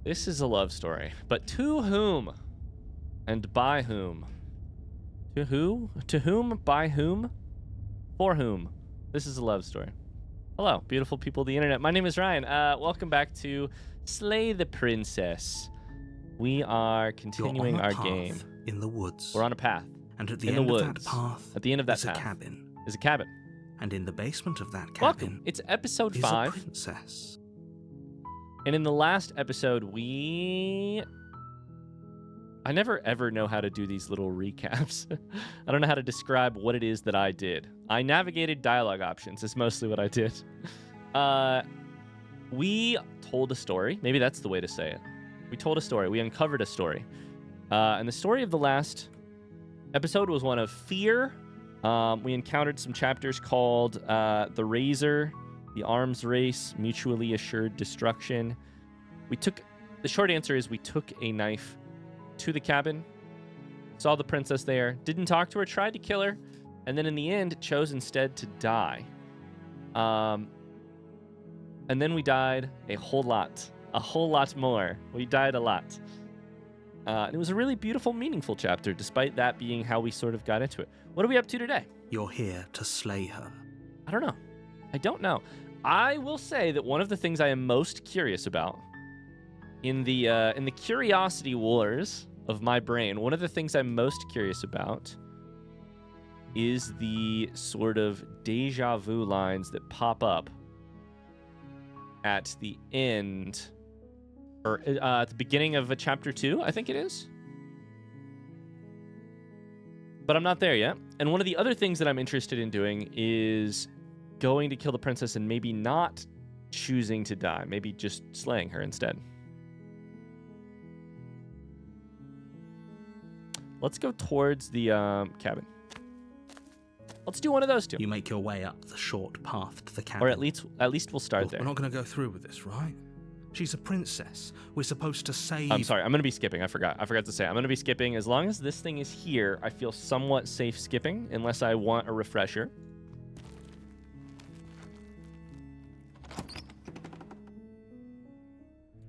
This is a love story. But to whom? And by whom? To who? To whom? By whom? For whom? This is a love story. Hello, beautiful people of the internet. My name is Ryan. Welcome back to Slay the Princess. We are continuing our game. In the woods. We're on a path. And at the in end the woods. of that path, at the end of that is path, a cabin. Is a cabin. And in the basement of that cabin, welcome. It's episode 5. A princess. And in the last episode, I never ever know how to do these little recaps. I don't know how to describe what it is that I did. I navigated dialogue options is mostly what I did. We told a story. Maybe that's the way to say it. We told a story. We uncovered a story. And the story of the last episode was one of fear. We encountered some chapters called The Razor, The Arms Race, Mutually Assured Destruction. The short answer is we took a knife to the cabin, saw the princess there, didn't talk to her, tried to kill her, and then in the end chose instead to die. And then we died a whole lot more. We died a lot. And it was a really beautiful, meaningful chapter, despite that being how we sort of got into it. What are we up to today? You're here to slay her. I don't know. I will say that one of the things I am most curious about in the curiosity wars of my brain, one of the things I'm most curious about is the sort of deja vu lines that pop up at the end, or at the beginning of chapter 2, I think it is. But I'm not there yet. And one of the other things that I'm interested in doing is going to kill the princess and maybe not choosing to die, maybe just slaying her instead. Let's go towards the cabin. Let's do one of those two. You make your way up the short path to the cabin. Or at least we'll start there. We're not going to go through with this, right? She's a princess. We're supposed to save... I'm sorry, I'm going to be skipping. I forgot to say. I'm going to be skipping. As long as this thing is here, I feel somewhat safe skipping, unless I want a refresher.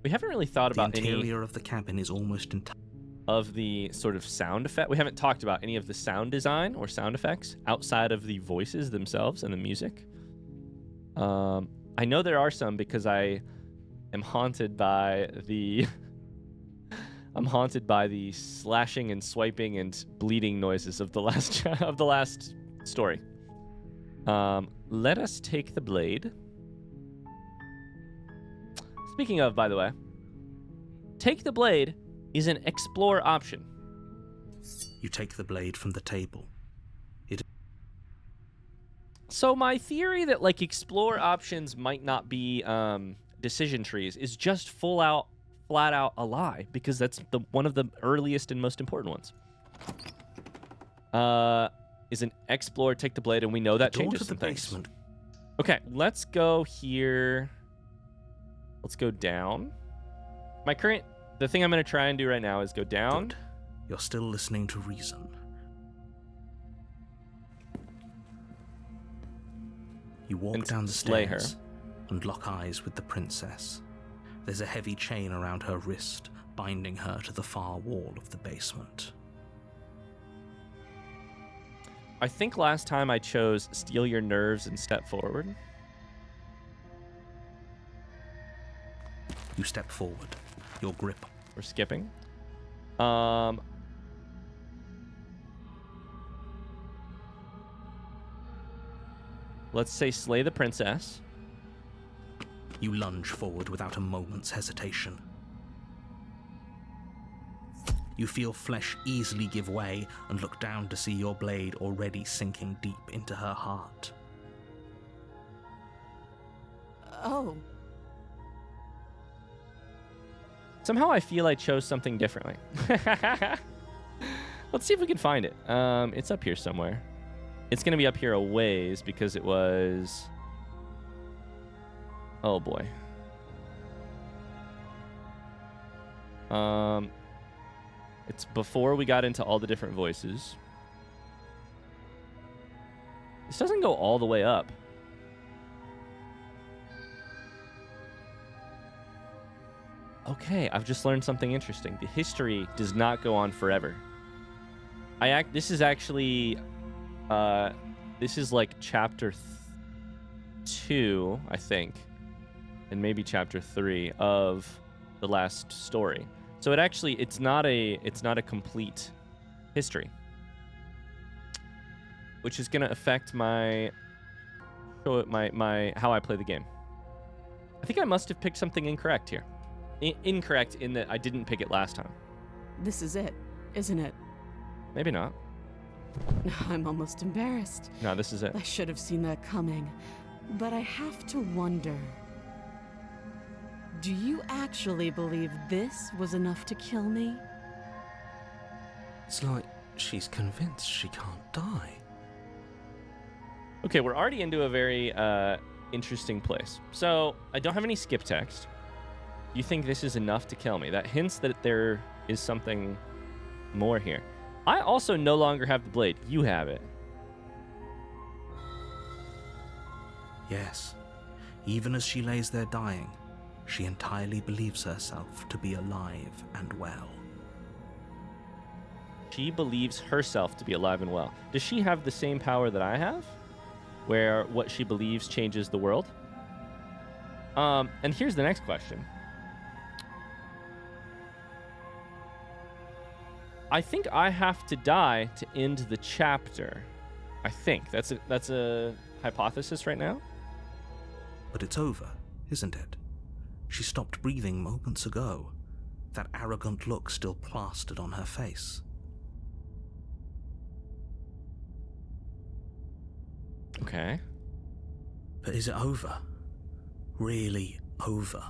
We haven't really thought about the interior of the cabin is almost entirely... of the sort of sound effect. We haven't talked about any of the sound design or sound effects outside of the voices themselves and the music. I know there are some because I am haunted by the slashing and swiping and bleeding noises of the last story. Let us take the blade. Speaking of, by the way, take the blade is an explore option. You take the blade from the table. So my theory that like explore options might not be decision trees is just flat out a lie, because that's one of the earliest and most important ones. Is an explore, take the blade, and we know that changes some things. Basement. Okay, let's go here. Let's go down. The thing I'm going to try and do right now is go down. Good. You're still listening to reason. You walk down the stairs and lock eyes with the princess. There's a heavy chain around her wrist, binding her to the far wall of the basement. I think last time I chose steal your nerves and step forward. You step forward. Your grip. We're skipping. Let's say slay the princess. You lunge forward without a moment's hesitation. You feel flesh easily give way and look down to see your blade already sinking deep into her heart. Oh. Somehow I feel I chose something differently. Let's see if we can find it. It's up here somewhere. It's going to be up here a ways because it was... Oh, boy. It's before we got into all the different voices. This doesn't go all the way up. Oh, Okay, I've just learned something interesting. The history does not go on forever. This is actually, this is like chapter 2, I think, and maybe chapter 3 of the last story. So it's not a complete history, which is going to affect my how I play the game. I think I must have picked something incorrect here. Incorrect in that I didn't pick it last time. This is it, isn't it? Maybe not. I'm almost embarrassed. No, this is it. I should have seen that coming. But I have to wonder. Do you actually believe this was enough to kill me? It's like she's convinced she can't die. Okay, we're already into a very interesting place. So, I don't have any skip text. You think this is enough to kill me? That hints that there is something more here. I also no longer have the blade. You have it. Yes. Even as she lays there dying, she entirely believes herself to be alive and well. She believes herself to be alive and well. Does she have the same power that I have? Where what she believes changes the world? And here's the next question. I think I have to die to end the chapter. I think that's a hypothesis right now. But it's over, isn't it? She stopped breathing moments ago. That arrogant look still plastered on her face. Okay. But is it over? Really over?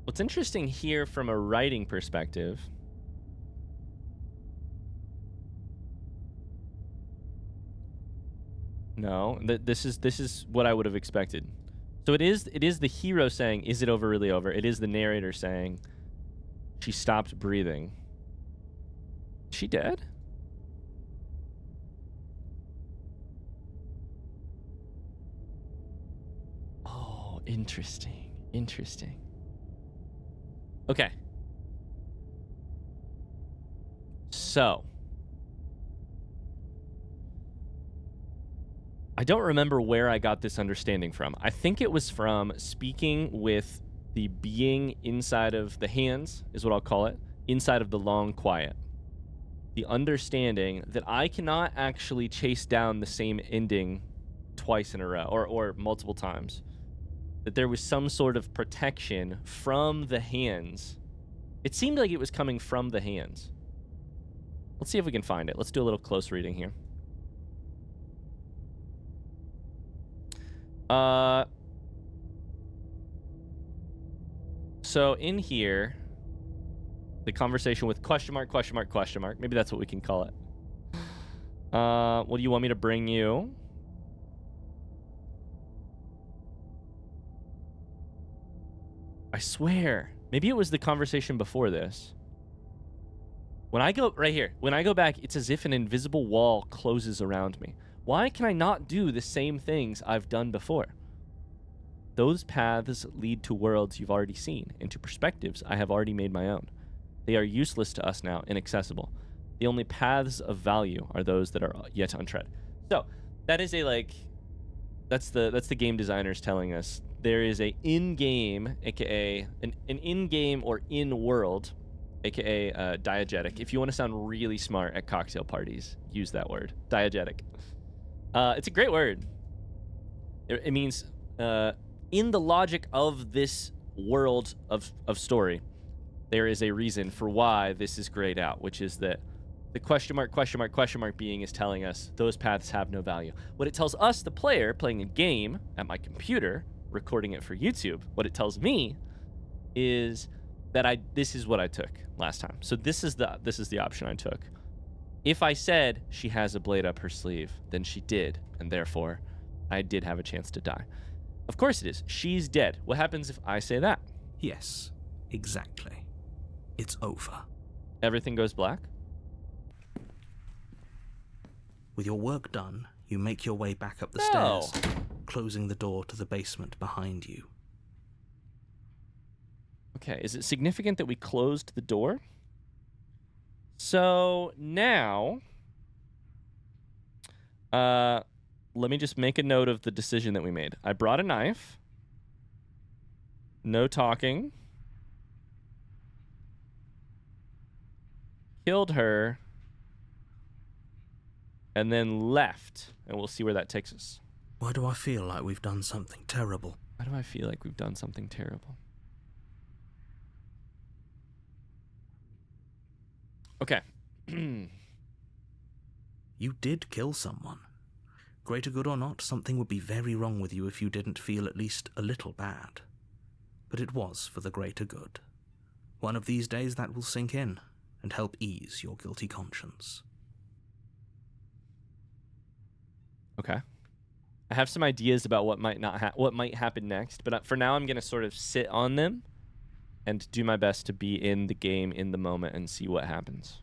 What's interesting here from a writing perspective No, this is what I would have expected. So it is the hero saying, "Is it over? Really over?" It is the narrator saying, "She stopped breathing." Is she dead? Oh, interesting. Interesting. Okay. So I don't remember where I got this understanding from. I think it was from speaking with the being inside of the hands, is what I'll call it, inside of the long quiet. The understanding that I cannot actually chase down the same ending twice in a row, or multiple times. That there was some sort of protection from the hands. It seemed like it was coming from the hands. Let's see if we can find it. Let's do a little close reading here. So in here, the conversation with question mark, question mark, question mark. Maybe that's what we can call it. What do you want me to bring you? I swear. Maybe it was the conversation before this. When I go right here, when I go back, it's as if an invisible wall closes around me. Why can I not do the same things I've done before? Those paths lead to worlds you've already seen, and to perspectives I have already made my own. They are useless to us now, inaccessible. The only paths of value are those that are yet untread. So, that is that's the game designers telling us there is a in-game, aka an in-game or in-world, aka diegetic. If you want to sound really smart at cocktail parties, use that word, diegetic. It's a great word. It means in the logic of this world of story, there is a reason for why this is grayed out, which is that the question mark, question mark, question mark being is telling us those paths have no value. What it tells us, the player, playing a game at my computer, recording it for YouTube, what it tells me is that this is what I took last time. So this is the option I took. If I said she has a blade up her sleeve, then she did, and therefore I did have a chance to die. Of course it is. She's dead. What happens if I say that? Yes, exactly. It's over. Everything goes black? With your work done, you make your way back up the No. stairs, closing the door to the basement behind you. Okay, is it significant that we closed the door? So now, let me just make a note of the decision that we made. I brought a knife. No talking. Killed her. And then left. And we'll see where that takes us. Why do I feel like we've done something terrible? Why do I feel like we've done something terrible? Okay. You did kill someone. Greater good or not, something would be very wrong with you if you didn't feel at least a little bad. But it was for the greater good. One of these days that will sink in and help ease your guilty conscience. Okay. I have some ideas about what might happen next, but for now I'm going to sort of sit on them and do my best to be in the game in the moment and see what happens.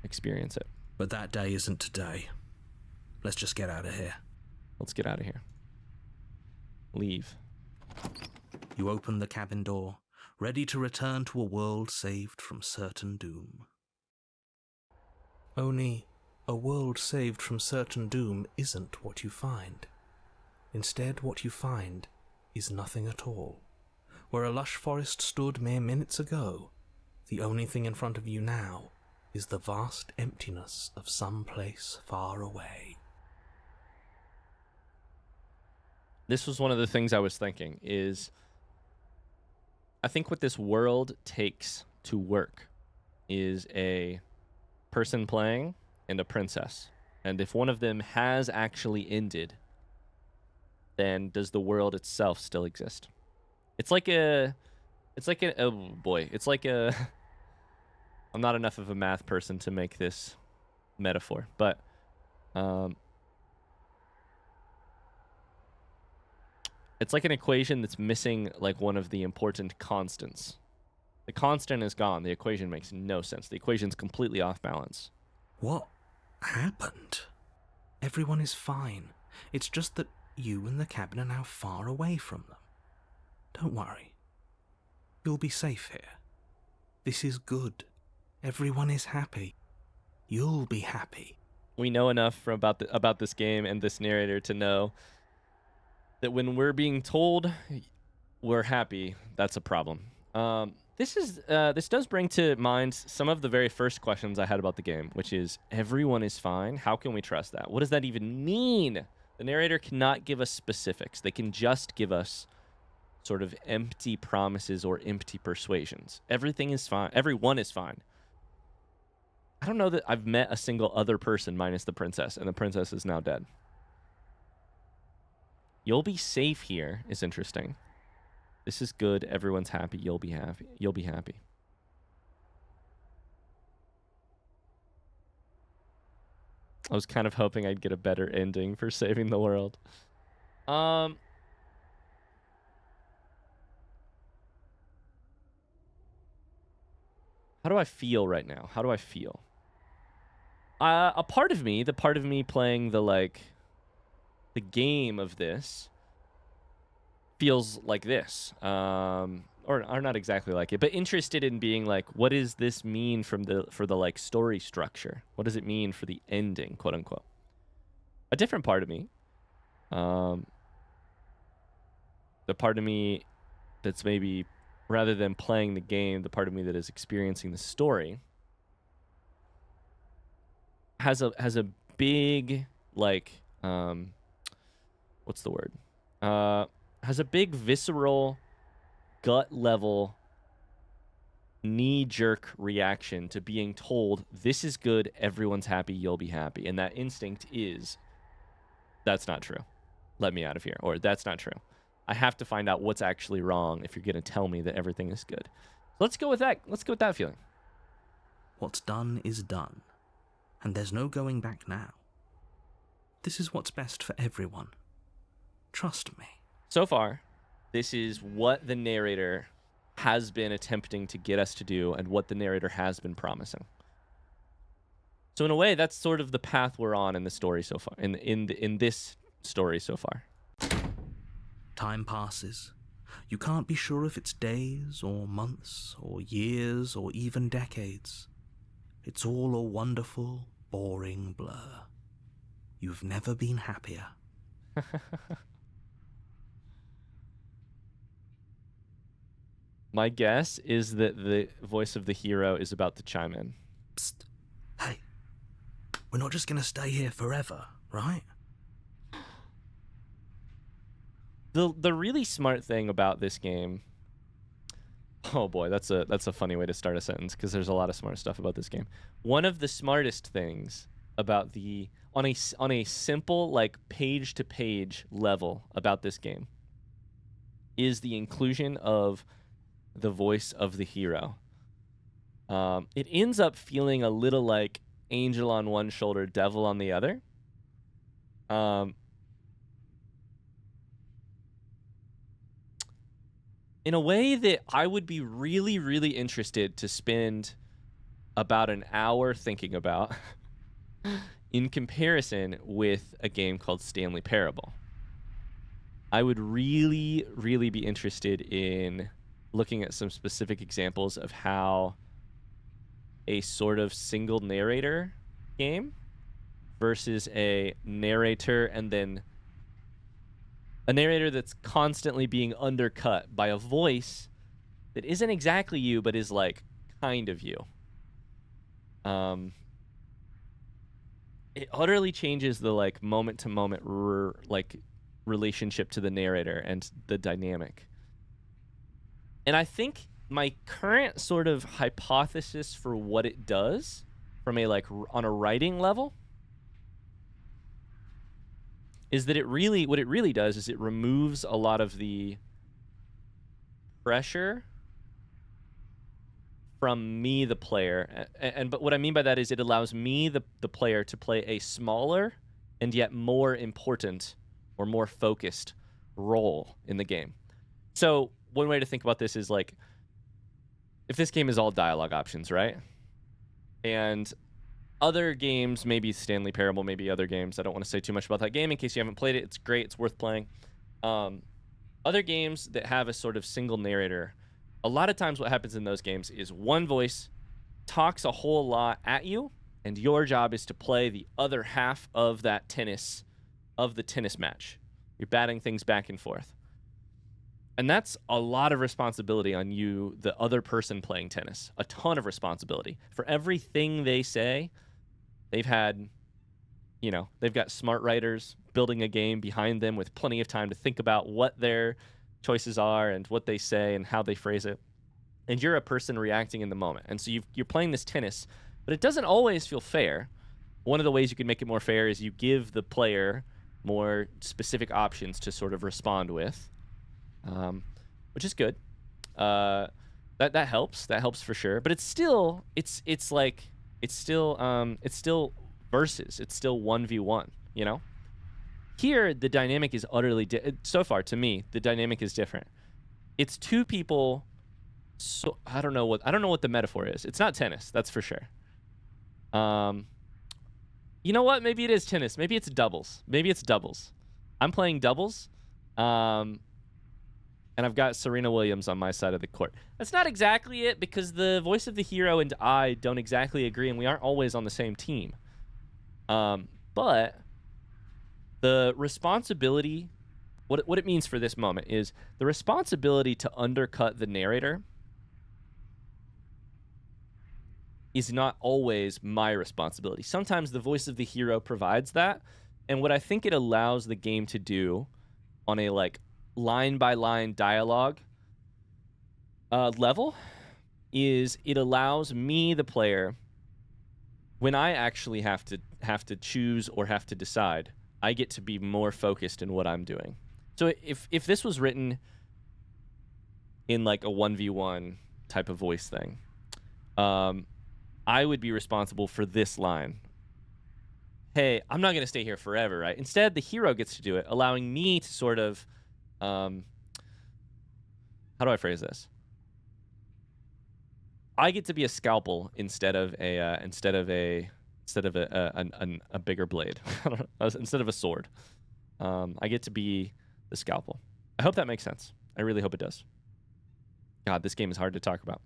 Experience it. But that day isn't today. Let's just get out of here. Let's get out of here. Leave. You open the cabin door, ready to return to a world saved from certain doom. Only a world saved from certain doom isn't what you find. Instead, what you find is nothing at all. Where a lush forest stood mere minutes ago, the only thing in front of you now is the vast emptiness of some place far away. This was one of the things I was thinking is I think what this world takes to work is a person playing and a princess. And if one of them has actually ended, then does the world itself still exist? It's like a I'm not enough of a math person to make this metaphor, but it's like an equation that's missing like one of the important constants. The constant is gone. The equation makes no sense. The equation's completely off balance. What happened? Everyone is fine. It's just that you and the cabin are now far away from them. Don't worry. You'll be safe here. This is good. Everyone is happy. You'll be happy. We know enough about this game and this narrator to know that when we're being told we're happy, that's a problem. This does bring to mind some of the very first questions I had about the game, which is everyone is fine. How can we trust that? What does that even mean? The narrator cannot give us specifics. They can just give us sort of empty promises or empty persuasions. Everything is fine. Everyone is fine. I don't know that I've met a single other person minus the princess, and the princess is now dead. You'll be safe here is interesting. This is good. Everyone's happy. You'll be happy. You'll be happy. I was kind of hoping I'd get a better ending for saving the world. How do I feel right now? How do I feel? A part of me, the part of me playing the game of this feels like this. Or not exactly like it, but interested in being like, what does this mean for the like story structure? What does it mean for the ending, quote unquote? A different part of me, the part of me that's maybe rather than playing the game, the part of me that is experiencing the story has a big like what's the word? Has a big visceral, gut level, knee-jerk reaction to being told, this is good, everyone's happy, you'll be happy. And that instinct is, that's not true. Let me out of here. Or that's not true. I have to find out what's actually wrong if you're going to tell me that everything is good. Let's go with that. Let's go with that feeling. What's done is done. And there's no going back now. This is what's best for everyone. Trust me. So far, this is what the narrator has been attempting to get us to do and what the narrator has been promising. So in a way, that's sort of the path we're on in the story so far, in this story so far. Time passes. You can't be sure if it's days or months or years or even decades. It's all a wonderful, boring blur. You've never been happier. My guess is that the voice of the hero is about to chime in. Psst. Hey, we're not just going to stay here forever, right? The really smart thing about this game... Oh boy, that's a funny way to start a sentence, because there's a lot of smart stuff about this game. One of the smartest things about the... On a simple, like, page-to-page level about this game is the inclusion of the voice of the hero. It ends up feeling a little like angel on one shoulder, devil on the other. In a way that I would be really, really interested to spend about an hour thinking about in comparison with a game called Stanley Parable. I would really, really be interested in looking at some specific examples of how a sort of single narrator game versus a narrator and then a narrator that's constantly being undercut by a voice that isn't exactly you, but is like kind of you. It utterly changes the like moment to moment like relationship to the narrator and the dynamic. And I think my current sort of hypothesis for what it does from a like on a writing level is that what it really does is it removes a lot of the pressure from me, the player. But what I mean by that is it allows me, the player, to play a smaller and yet more important or more focused role in the game. So one way to think about this is like, if this game is all dialogue options, right? And other games, maybe Stanley Parable, maybe other games. I don't want to say too much about that game in case you haven't played it. It's great. It's worth playing. Other games that have a sort of single narrator, a lot of times what happens in those games is one voice talks a whole lot at you, and your job is to play the other half of the tennis match. You're batting things back and forth. And that's a lot of responsibility on you, the other person playing tennis. A ton of responsibility. For everything they say, they've got smart writers building a game behind them with plenty of time to think about what their choices are and what they say and how they phrase it. And you're a person reacting in the moment. And so you're playing this tennis, but it doesn't always feel fair. One of the ways you can make it more fair is you give the player more specific options to sort of respond with. Which is good. That helps. That helps for sure. But it's still versus. It's still 1v1. You know. Here the dynamic is utterly so far to me the dynamic is different. It's two people. So I don't know what the metaphor is. It's not tennis. That's for sure. You know what? Maybe it is tennis. Maybe it's doubles. I'm playing doubles. And I've got Serena Williams on my side of the court. That's not exactly it, because the voice of the hero and I don't exactly agree, and we aren't always on the same team. But the responsibility, what it means for this moment is the responsibility to undercut the narrator is not always my responsibility. Sometimes the voice of the hero provides that, and what I think it allows the game to do on a like line-by-line dialogue level is it allows me, the player, when I actually have to choose or have to decide, I get to be more focused in what I'm doing. So if this was written in like a 1v1 type of voice thing, I would be responsible for this line. Hey, I'm not going to stay here forever, right? Instead, the hero gets to do it, allowing me to sort of how do I phrase this? I get to be a scalpel instead of a bigger blade. I don't know, instead of a sword. I get to be the scalpel. I hope that makes sense. I really hope it does. God, this game is hard to talk about.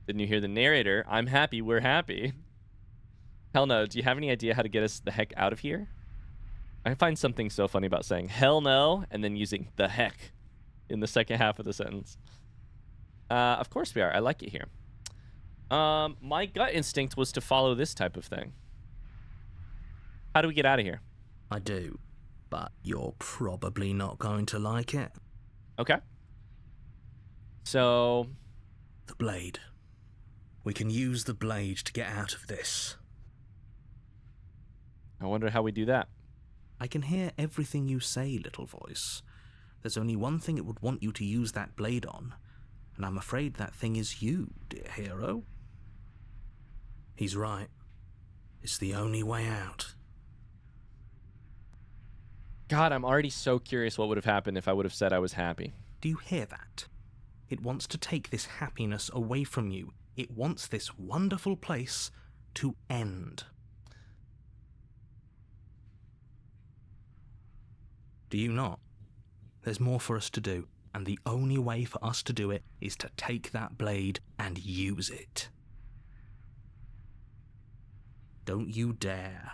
Didn't you hear the narrator? I'm happy, we're happy. Hell no, do you have any idea how to get us the heck out of here? I find something so funny about saying hell no and then using the heck in the second half of the sentence. Of course we are. I like it here. My gut instinct was to follow this type of thing. How do we get out of here? I do, but you're probably not going to like it. Okay. So... The blade. We can use the blade to get out of this. I wonder how we do that. I can hear everything you say, little voice. There's only one thing it would want you to use that blade on, and I'm afraid that thing is you, dear hero. He's right. It's the only way out. God, I'm already so curious what would have happened if I would have said I was happy. Do you hear that? It wants to take this happiness away from you. It wants this wonderful place to end. Do you not? There's more for us to do, and the only way for us to do it is to take that blade and use it. Don't you dare.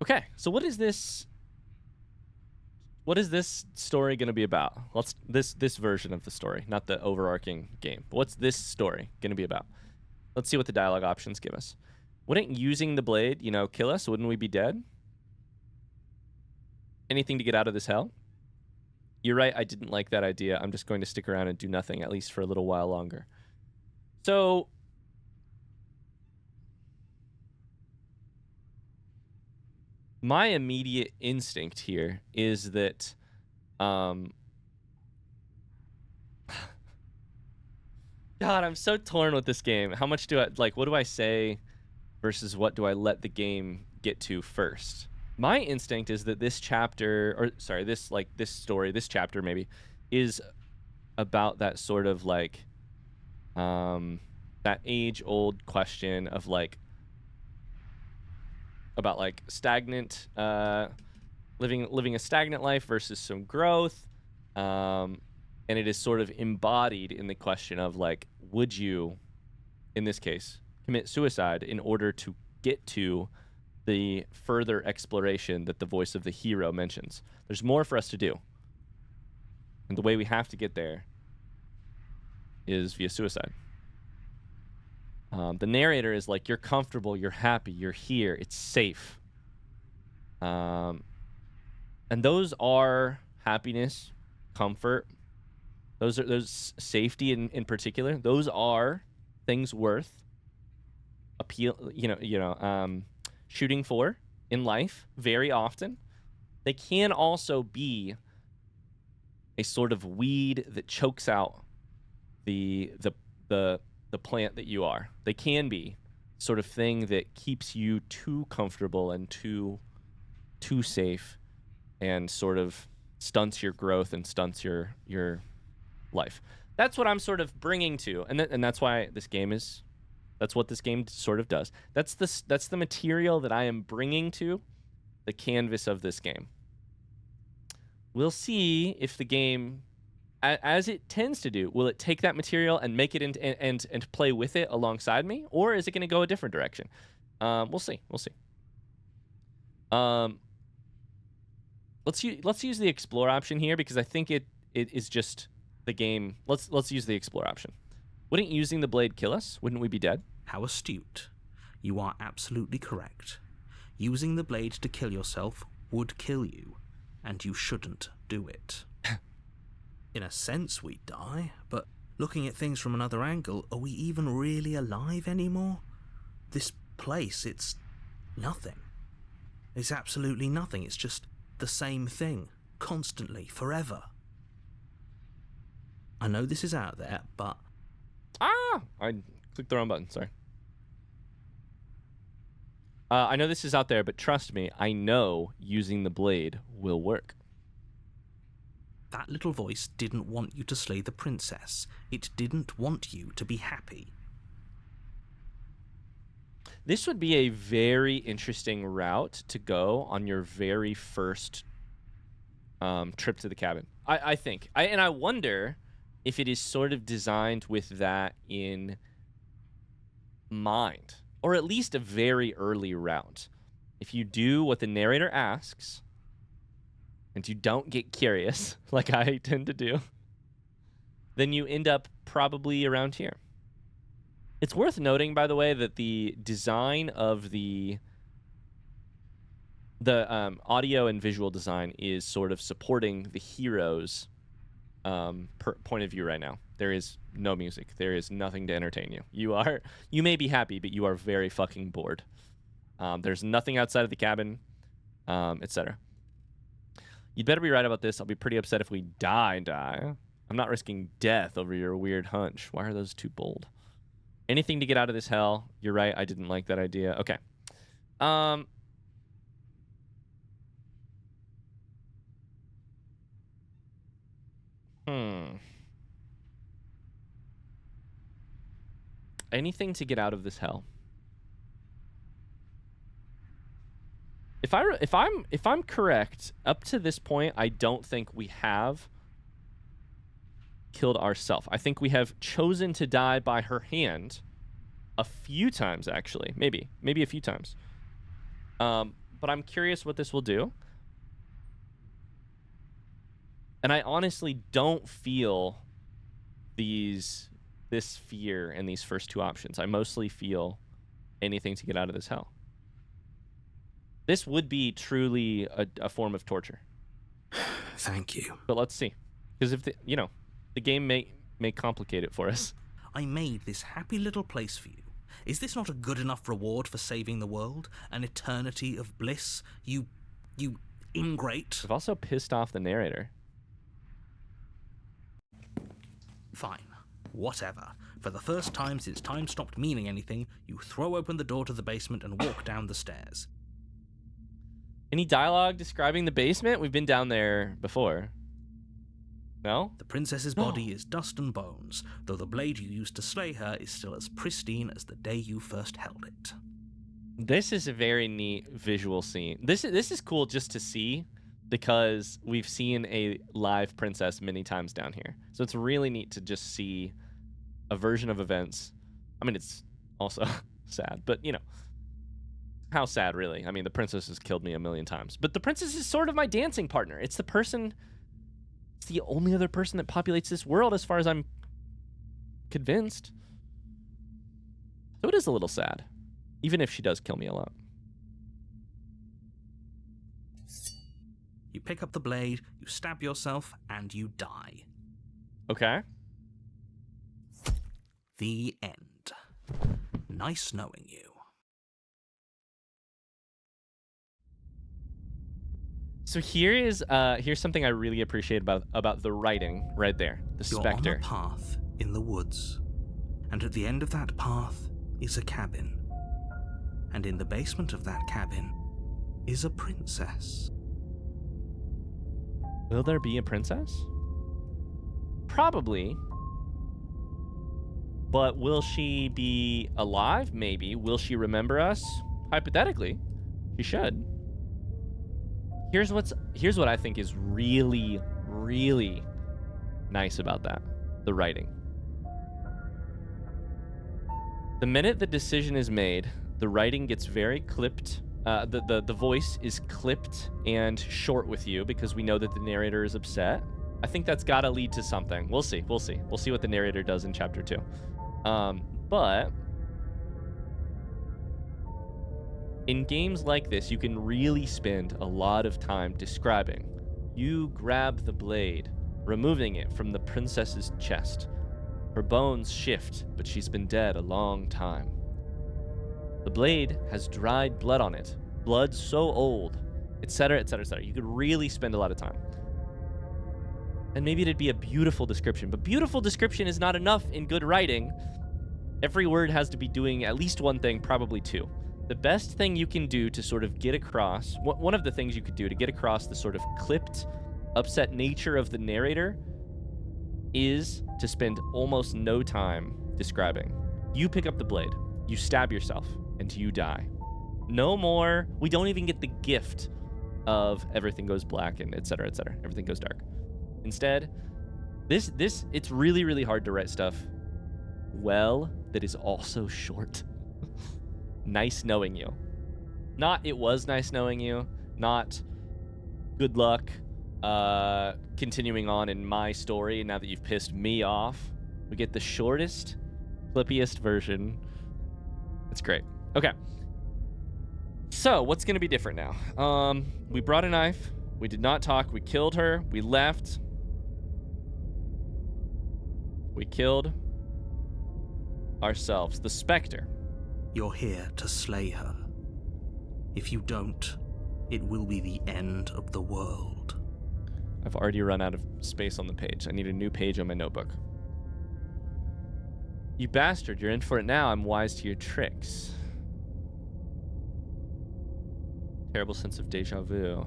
Okay, so what is this story going to be about? This version of the story, not the overarching game. But what's this story going to be about? Let's see what the dialogue options give us. Wouldn't using the blade, kill us? Wouldn't we be dead? Anything to get out of this hell? You're right, I didn't like that idea. I'm just going to stick around and do nothing, at least for a little while longer. So... my immediate instinct here is that God, I'm so torn with this game. How much do I what do I say versus what do I let the game get to first? My instinct is that this chapter, or sorry, this story, this chapter maybe, is about that sort of that age-old question of about stagnant, living a stagnant life versus some growth, and it is sort of embodied in the question of would you, in this case, commit suicide in order to get to the further exploration that the voice of the hero mentions. There's more for us to do, and the way we have to get there is via suicide. The narrator is you're comfortable, you're happy, you're here, it's safe. And those are happiness, comfort, those safety in particular, those are things worth shooting for in life very often. They can also be a sort of weed that chokes out the plant that you are. They can be sort of thing that keeps you too comfortable and too safe and sort of stunts your growth and stunts your life. That's what I'm sort of bringing to, and that's why this game is. That's what this game sort of does. That's the material that I am bringing to the canvas of this game. We'll see if the game, as it tends to do, will it take that material and make it into and play with it alongside me, or is it going to go a different direction? We'll see. Let's use the explore option here because I think it is just the game. Let's use the explore option. Wouldn't using the blade kill us? Wouldn't we be dead? How astute. You are absolutely correct. Using the blade to kill yourself would kill you, and you shouldn't do it. In a sense, we'd die, but looking at things from another angle, are we even really alive anymore? This place, it's nothing. It's absolutely nothing. It's just the same thing, constantly, forever. I know this is out there, but... I clicked the wrong button, sorry. I know this is out there, but trust me, I know using the blade will work. That little voice didn't want you to slay the princess. It didn't want you to be happy. This would be a very interesting route to go on your very first trip to the cabin. I think. And I wonder if it is sort of designed with that in mind, or at least a very early route. If you do what the narrator asks, and you don't get curious, like I tend to do, then you end up probably around here. It's worth noting, by the way, that the design of the audio and visual design is sort of supporting the hero's point of view right now. There is no music. There is nothing to entertain you. You may be happy, but you are very fucking bored. There's nothing outside of the cabin, etc. You'd better be right about this. I'll be pretty upset if we die. I'm not risking death over your weird hunch. Why are those too bold? Anything to get out of this hell. You're right. I didn't like that idea. Okay. Anything to get out of this hell. If I'm correct, up to this point, I don't think we have killed ourselves. I think we have chosen to die by her hand a few times, actually. Maybe a few times. But I'm curious what this will do. And I honestly don't feel this fear in these first two options. I mostly feel anything to get out of this hell. This would be truly a form of torture. Thank you. But let's see. Because if the game may complicate it for us. I made this happy little place for you. Is this not a good enough reward for saving the world? An eternity of bliss? You ingrate. I've also pissed off the narrator. Fine. Whatever. For the first time since time stopped meaning anything, you throw open the door to the basement and walk down the stairs. Any dialogue describing the basement? We've been down there before. No? The princess's body is dust and bones, though the blade you used to slay her is still as pristine as the day you first held it. This is a very neat visual scene. This is cool just to see, because we've seen a live princess many times down here. So it's really neat to just see a version of events. I mean, it's also sad, but how sad, really? I mean, the princess has killed me a million times, but the princess is sort of my dancing partner. It's the only other person that populates this world, as far as I'm convinced. So it is a little sad, even if she does kill me a lot. You pick up the blade, you stab yourself, and you die. Okay. The end. Nice knowing you. So here's something I really appreciate about the writing right there. The spectre. You're on a path in the woods, and at the end of that path is a cabin. And in the basement of that cabin is a princess. Will there be a princess? Probably. But will she be alive? Maybe. Will she remember us? Hypothetically, she should. Here's what I think is really, really nice about that. The writing. The minute the decision is made, the writing gets very clipped. The voice is clipped and short with you, because we know that the narrator is upset. I think that's got to lead to something. We'll see. We'll see what the narrator does in chapter 2. But in games like this, you can really spend a lot of time describing. You grab the blade, removing it from the princess's chest. Her bones shift, but she's been dead a long time. The blade has dried blood on it, blood so old, etc., etc., etc. You could really spend a lot of time. And maybe it'd be a beautiful description, but beautiful description is not enough in good writing. Every word has to be doing at least one thing, probably two. The best thing you can do to sort of get across, one of the things you could do to get across the sort of clipped, upset nature of the narrator is to spend almost no time describing. You pick up the blade, you stab yourself, and you die. No more. We don't even get the gift of everything goes black and et cetera, everything goes dark. Instead, this it's really, really hard to write stuff well that is also short. Nice knowing you. Not it was nice knowing you, not good luck continuing on in my story now that you've pissed me off. We get the shortest, clippiest version. It's great. Okay. So, what's going to be different now? We brought a knife. We did not talk. We killed her. We left. We killed ourselves. The spectre. You're here to slay her. If you don't, it will be the end of the world. I've already run out of space on the page. I need a new page on my notebook. You bastard, you're in for it now. I'm wise to your tricks. Terrible sense of deja vu.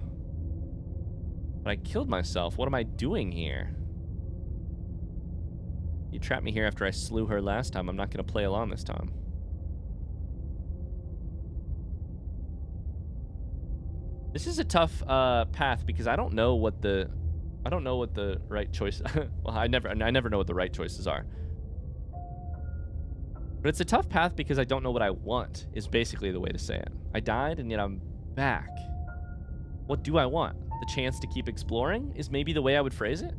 But I killed myself. What am I doing here? You trapped me here after I slew her last time. I'm not going to play along this time. This is a tough path because I don't know what the right choice. Well, I never know what the right choices are. But it's a tough path because I don't know what I want, is basically the way to say it. I died and yet I'm back. What do I want? The chance to keep exploring is maybe the way I would phrase it.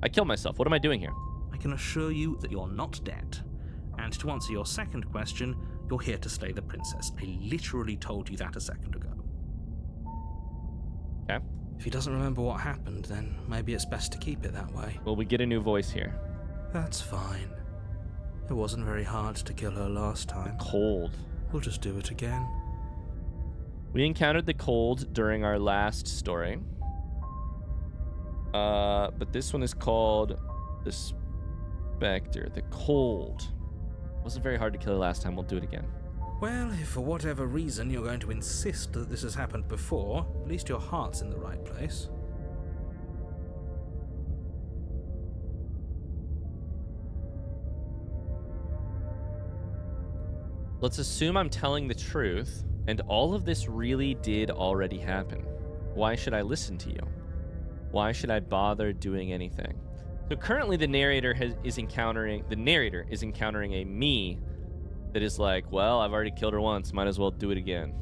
I killed myself. What am I doing here? I can assure you that you're not dead. And to answer your second question, you're here to slay the princess. I literally told you that a second ago. Okay. If he doesn't remember what happened, then maybe it's best to keep it that way. Well, we get a new voice here. That's fine. It wasn't very hard to kill her last time. Cold. We'll just do it again. We encountered the cold during our last story. But this one is called the Spectre. The cold. Wasn't very hard to kill her last time. We'll do it again. Well, if for whatever reason you're going to insist that this has happened before, at least your heart's in the right place. Let's assume I'm telling the truth, and all of this really did already happen. Why should I listen to you? Why should I bother doing anything? So currently the narrator is encountering a me that is like, well, I've already killed her once, might as well do it again.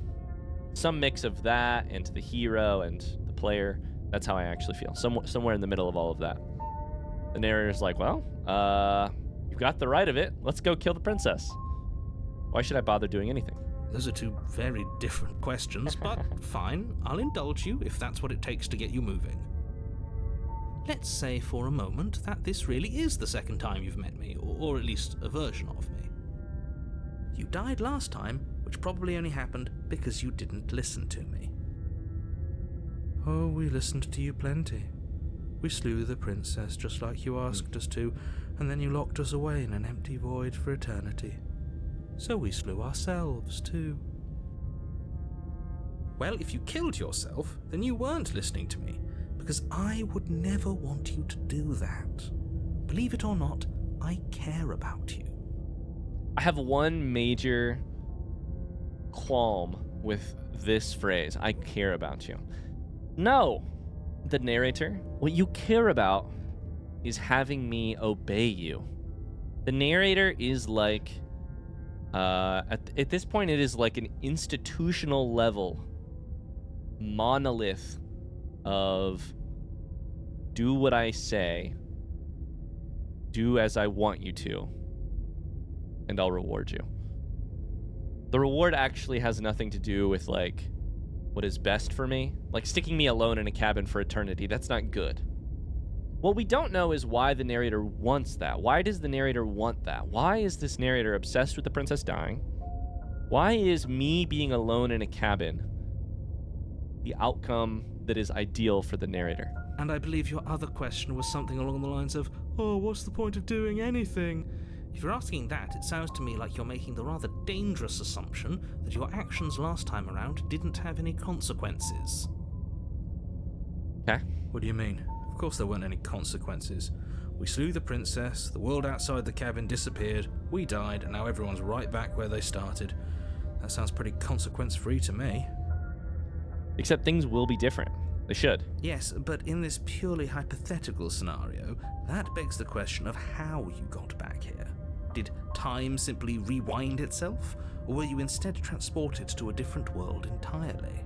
Some mix of that and the hero and the player. That's how I actually feel. Somewhere in the middle of all of that. The narrator's like, well, you've got the right of it. Let's go kill the princess. Why should I bother doing anything? Those are two very different questions, but fine, I'll indulge you if that's what it takes to get you moving. Let's say for a moment that this really is the second time you've met me, or at least a version of me. You died last time, which probably only happened because you didn't listen to me. Oh, we listened to you plenty. We slew the princess just like you asked us to, and then you locked us away in an empty void for eternity. So we slew ourselves too. Well, if you killed yourself, then you weren't listening to me, because I would never want you to do that. Believe it or not, I care about you. I have one major qualm with this phrase. I care about you. No, the narrator, what you care about is having me obey you. The narrator is like, at this point, it is like an institutional level monolith of do what I say, do as I want you to, and I'll reward you. The reward actually has nothing to do with like what is best for me. Like sticking me alone in a cabin for eternity, that's not good. What we don't know is why the narrator wants that. Why does the narrator want that? Why is this narrator obsessed with the princess dying? Why is me being alone in a cabin the outcome that is ideal for the narrator? And I believe your other question was something along the lines of, oh, what's the point of doing anything? If you're asking that, it sounds to me like you're making the rather dangerous assumption that your actions last time around didn't have any consequences. Okay. What do you mean? Of course there weren't any consequences. We slew the princess, the world outside the cabin disappeared, we died, and now everyone's right back where they started. That sounds pretty consequence-free to me. Except things will be different. They should. Yes, but in this purely hypothetical scenario, that begs the question of how you got back here. Did time simply rewind itself, or were you instead transported to a different world entirely?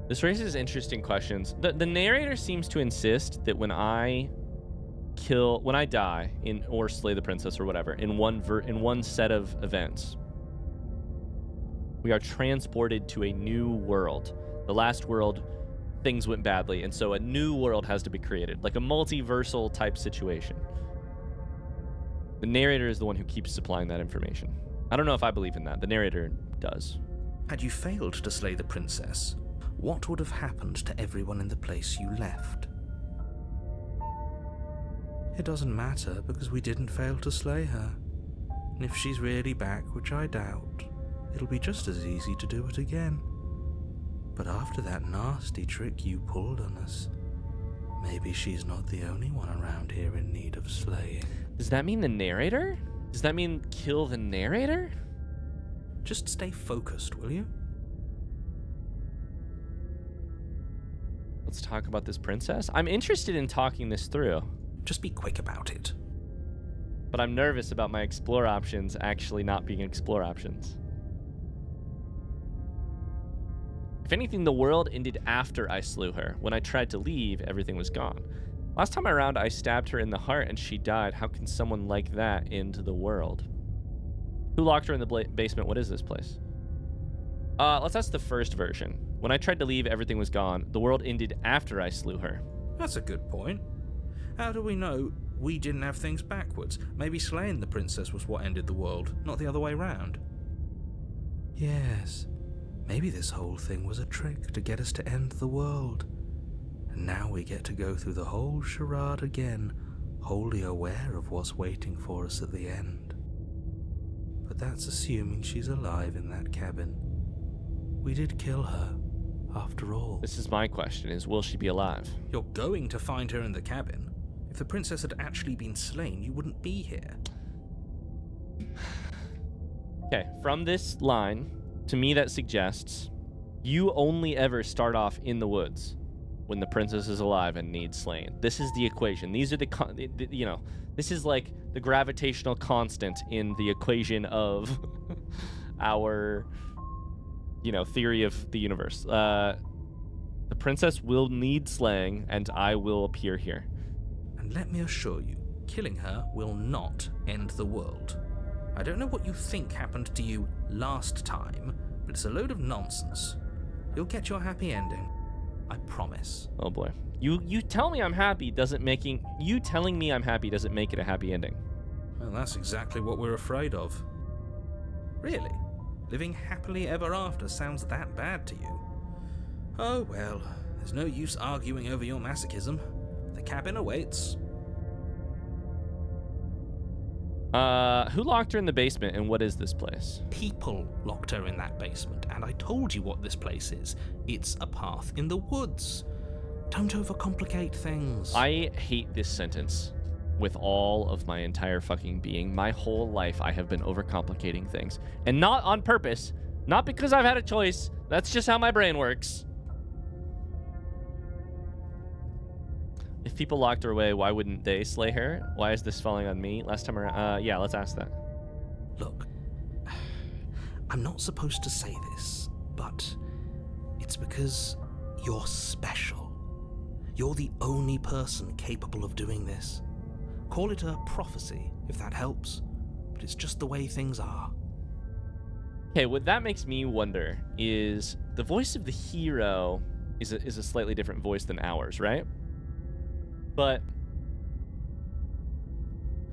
This raises interesting questions. The narrator seems to insist that when I die or slay the princess or whatever in one set of events, we are transported to a new world. The last world, things went badly, and so a new world has to be created, like a multiversal type situation. The narrator is the one who keeps supplying that information. I don't know if I believe in that. The narrator does. Had you failed to slay the princess, what would have happened to everyone in the place you left? It doesn't matter, because we didn't fail to slay her. And if she's really back, which I doubt, it'll be just as easy to do it again. But after that nasty trick you pulled on us, maybe she's not the only one around here in need of slaying. Does that mean the narrator? Does that mean kill the narrator? Just stay focused, will you? Let's talk about this princess. I'm interested in talking this through. Just be quick about it. But I'm nervous about my explore options actually not being explore options. If anything, the world ended after I slew her. When I tried to leave, everything was gone. Last time around, I stabbed her in the heart and she died. How can someone like that end the world? Who locked her in the basement? What is this place? Let's ask the first version. When I tried to leave, everything was gone. The world ended after I slew her. That's a good point. How do we know we didn't have things backwards? Maybe slaying the princess was what ended the world, not the other way round. Yes, maybe this whole thing was a trick to get us to end the world. And now we get to go through the whole charade again, wholly aware of what's waiting for us at the end. But that's assuming she's alive in that cabin. We did kill her, after all. This is my question, is will she be alive? You're going to find her in the cabin. If the princess had actually been slain, you wouldn't be here. Okay, from this line, to me that suggests you only ever start off in the woods when the princess is alive and needs slain. This is the equation. These are this is like the gravitational constant in the equation of our, theory of the universe. The princess will need slaying, and I will appear here. And let me assure you, killing her will not end the world. I don't know what you think happened to you last time, but it's a load of nonsense. You'll get your happy ending. I promise. Oh boy. You tell me I'm happy doesn't making you telling me I'm happy doesn't make it a happy ending. Well, that's exactly what we're afraid of. Really? Living happily ever after sounds that bad to you? Oh well, there's no use arguing over your masochism. The cabin awaits. Who locked her in the basement, and what is this place? People locked her in that basement, and I told you what this place is. It's a path in the woods. Don't overcomplicate things. I hate this sentence with all of my entire fucking being. My whole life I have been overcomplicating things. And not on purpose. Not because I've had a choice. That's just how my brain works. If people locked her away, why wouldn't they slay her? Why is this falling on me? Last time around, yeah, let's ask that. Look, I'm not supposed to say this, but it's because you're special. You're the only person capable of doing this. Call it a prophecy, if that helps, but it's just the way things are. Okay, what that makes me wonder is the voice of the hero is a slightly different voice than ours, right? But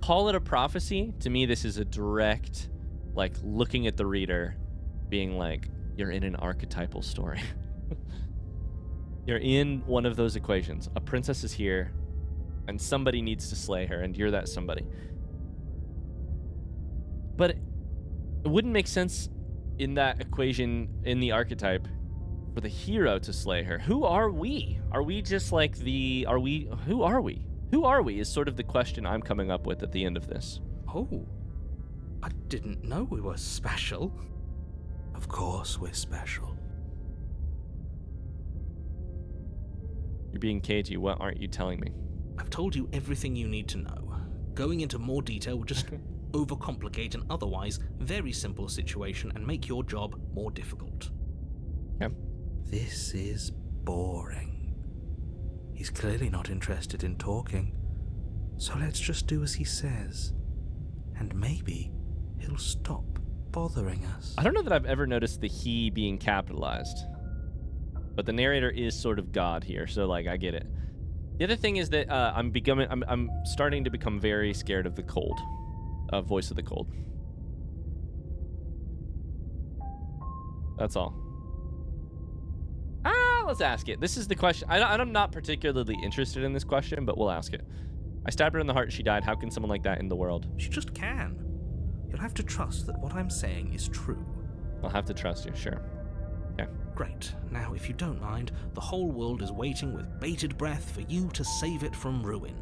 call it a prophecy. To me, this is a direct, like, looking at the reader, being like, you're in an archetypal story. You're in one of those equations. A princess is here, and somebody needs to slay her, and you're that somebody. But it wouldn't make sense in that equation, in the archetype, for the hero to slay her. Who are we? Are we just like who are we? Who are we is sort of the question I'm coming up with at the end of this. Oh, I didn't know we were special. Of course we're special. You're being cagey. What aren't you telling me? I've told you everything you need to know. Going into more detail would just overcomplicate an otherwise very simple situation and make your job more difficult. Okay. This is boring. He's clearly not interested in talking, so let's just do as he says. And maybe he'll stop bothering us. I don't know that I've ever noticed the he being capitalized, but the narrator is sort of God here, so like I get it. The other thing is that I'm starting to become very scared of the cold, voice of the cold. That's all. Let's ask it. This is the question. I'm not particularly interested in this question, but we'll ask it. I stabbed her in the heart. She died. How can someone like that in the world? She just can. You'll have to trust that what I'm saying is true. I'll have to trust you, sure. Okay. Great. Now, if you don't mind, the whole world is waiting with bated breath for you to save it from ruin.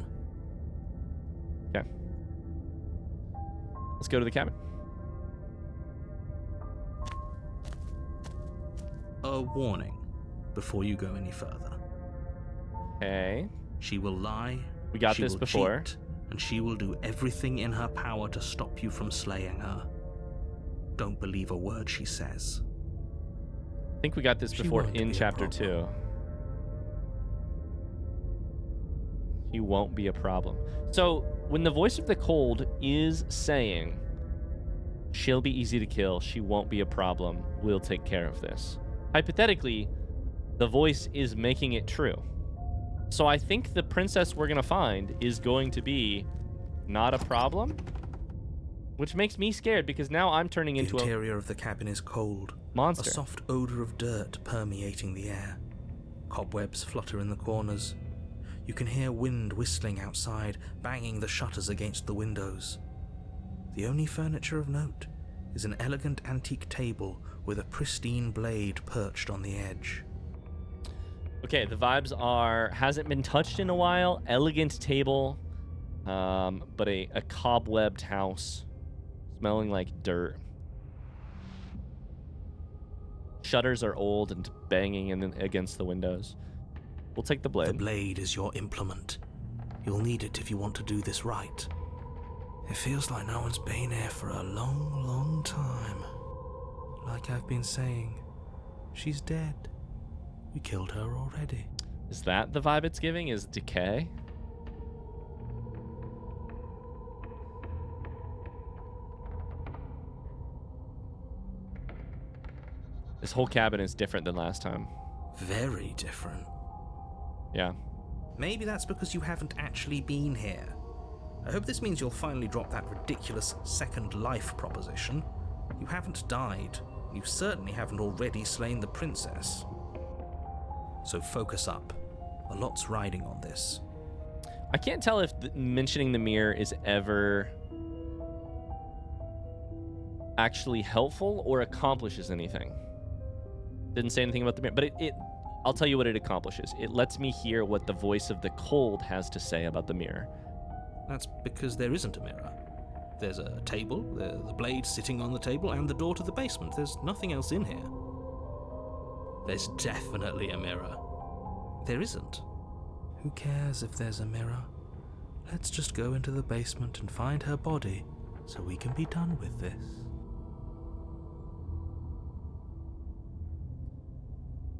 Okay. Let's go to the cabin. A warning before you go any further. Okay. She will lie. We got she this will before. Cheat, and she will do everything in her power to stop you from slaying her. Don't believe a word she says. I think we got this before in chapter 2. She won't be a problem. So when the voice of the cold is saying, she'll be easy to kill, she won't be a problem, we'll take care of this. Hypothetically, the voice is making it true. So I think the princess we're going to find is going to be not a problem, which makes me scared because now I'm turning into The interior of the cabin is cold. monster. A soft odor of dirt permeating the air. Cobwebs flutter in the corners. You can hear wind whistling outside, banging the shutters against the windows. The only furniture of note is an elegant antique table with a pristine blade perched on the edge. Okay, the vibes are hasn't been touched in a while, elegant table, but a cobwebbed house, smelling like dirt. Shutters are old and banging against the windows. We'll take the blade. The blade is your implement. You'll need it if you want to do this right. It feels like no one's been here for a long, long time. Like I've been saying, she's dead. We killed her already. Is that the vibe it's giving? Is decay? This whole cabin is different than last time. Very different. Yeah. Maybe that's because you haven't actually been here. I hope this means you'll finally drop that ridiculous second life proposition. You haven't died. You certainly haven't already slain the princess. So focus up. A lot's riding on this. I can't tell if mentioning the mirror is ever actually helpful or accomplishes anything. Didn't say anything about the mirror, but I'll tell you what it accomplishes. It lets me hear what the voice of the cold has to say about the mirror. That's because there isn't a mirror. There's a table, the blade sitting on the table, and the door to the basement. There's nothing else in here. There's definitely a mirror. There isn't. Who cares if there's a mirror? Let's just go into the basement and find her body so we can be done with this.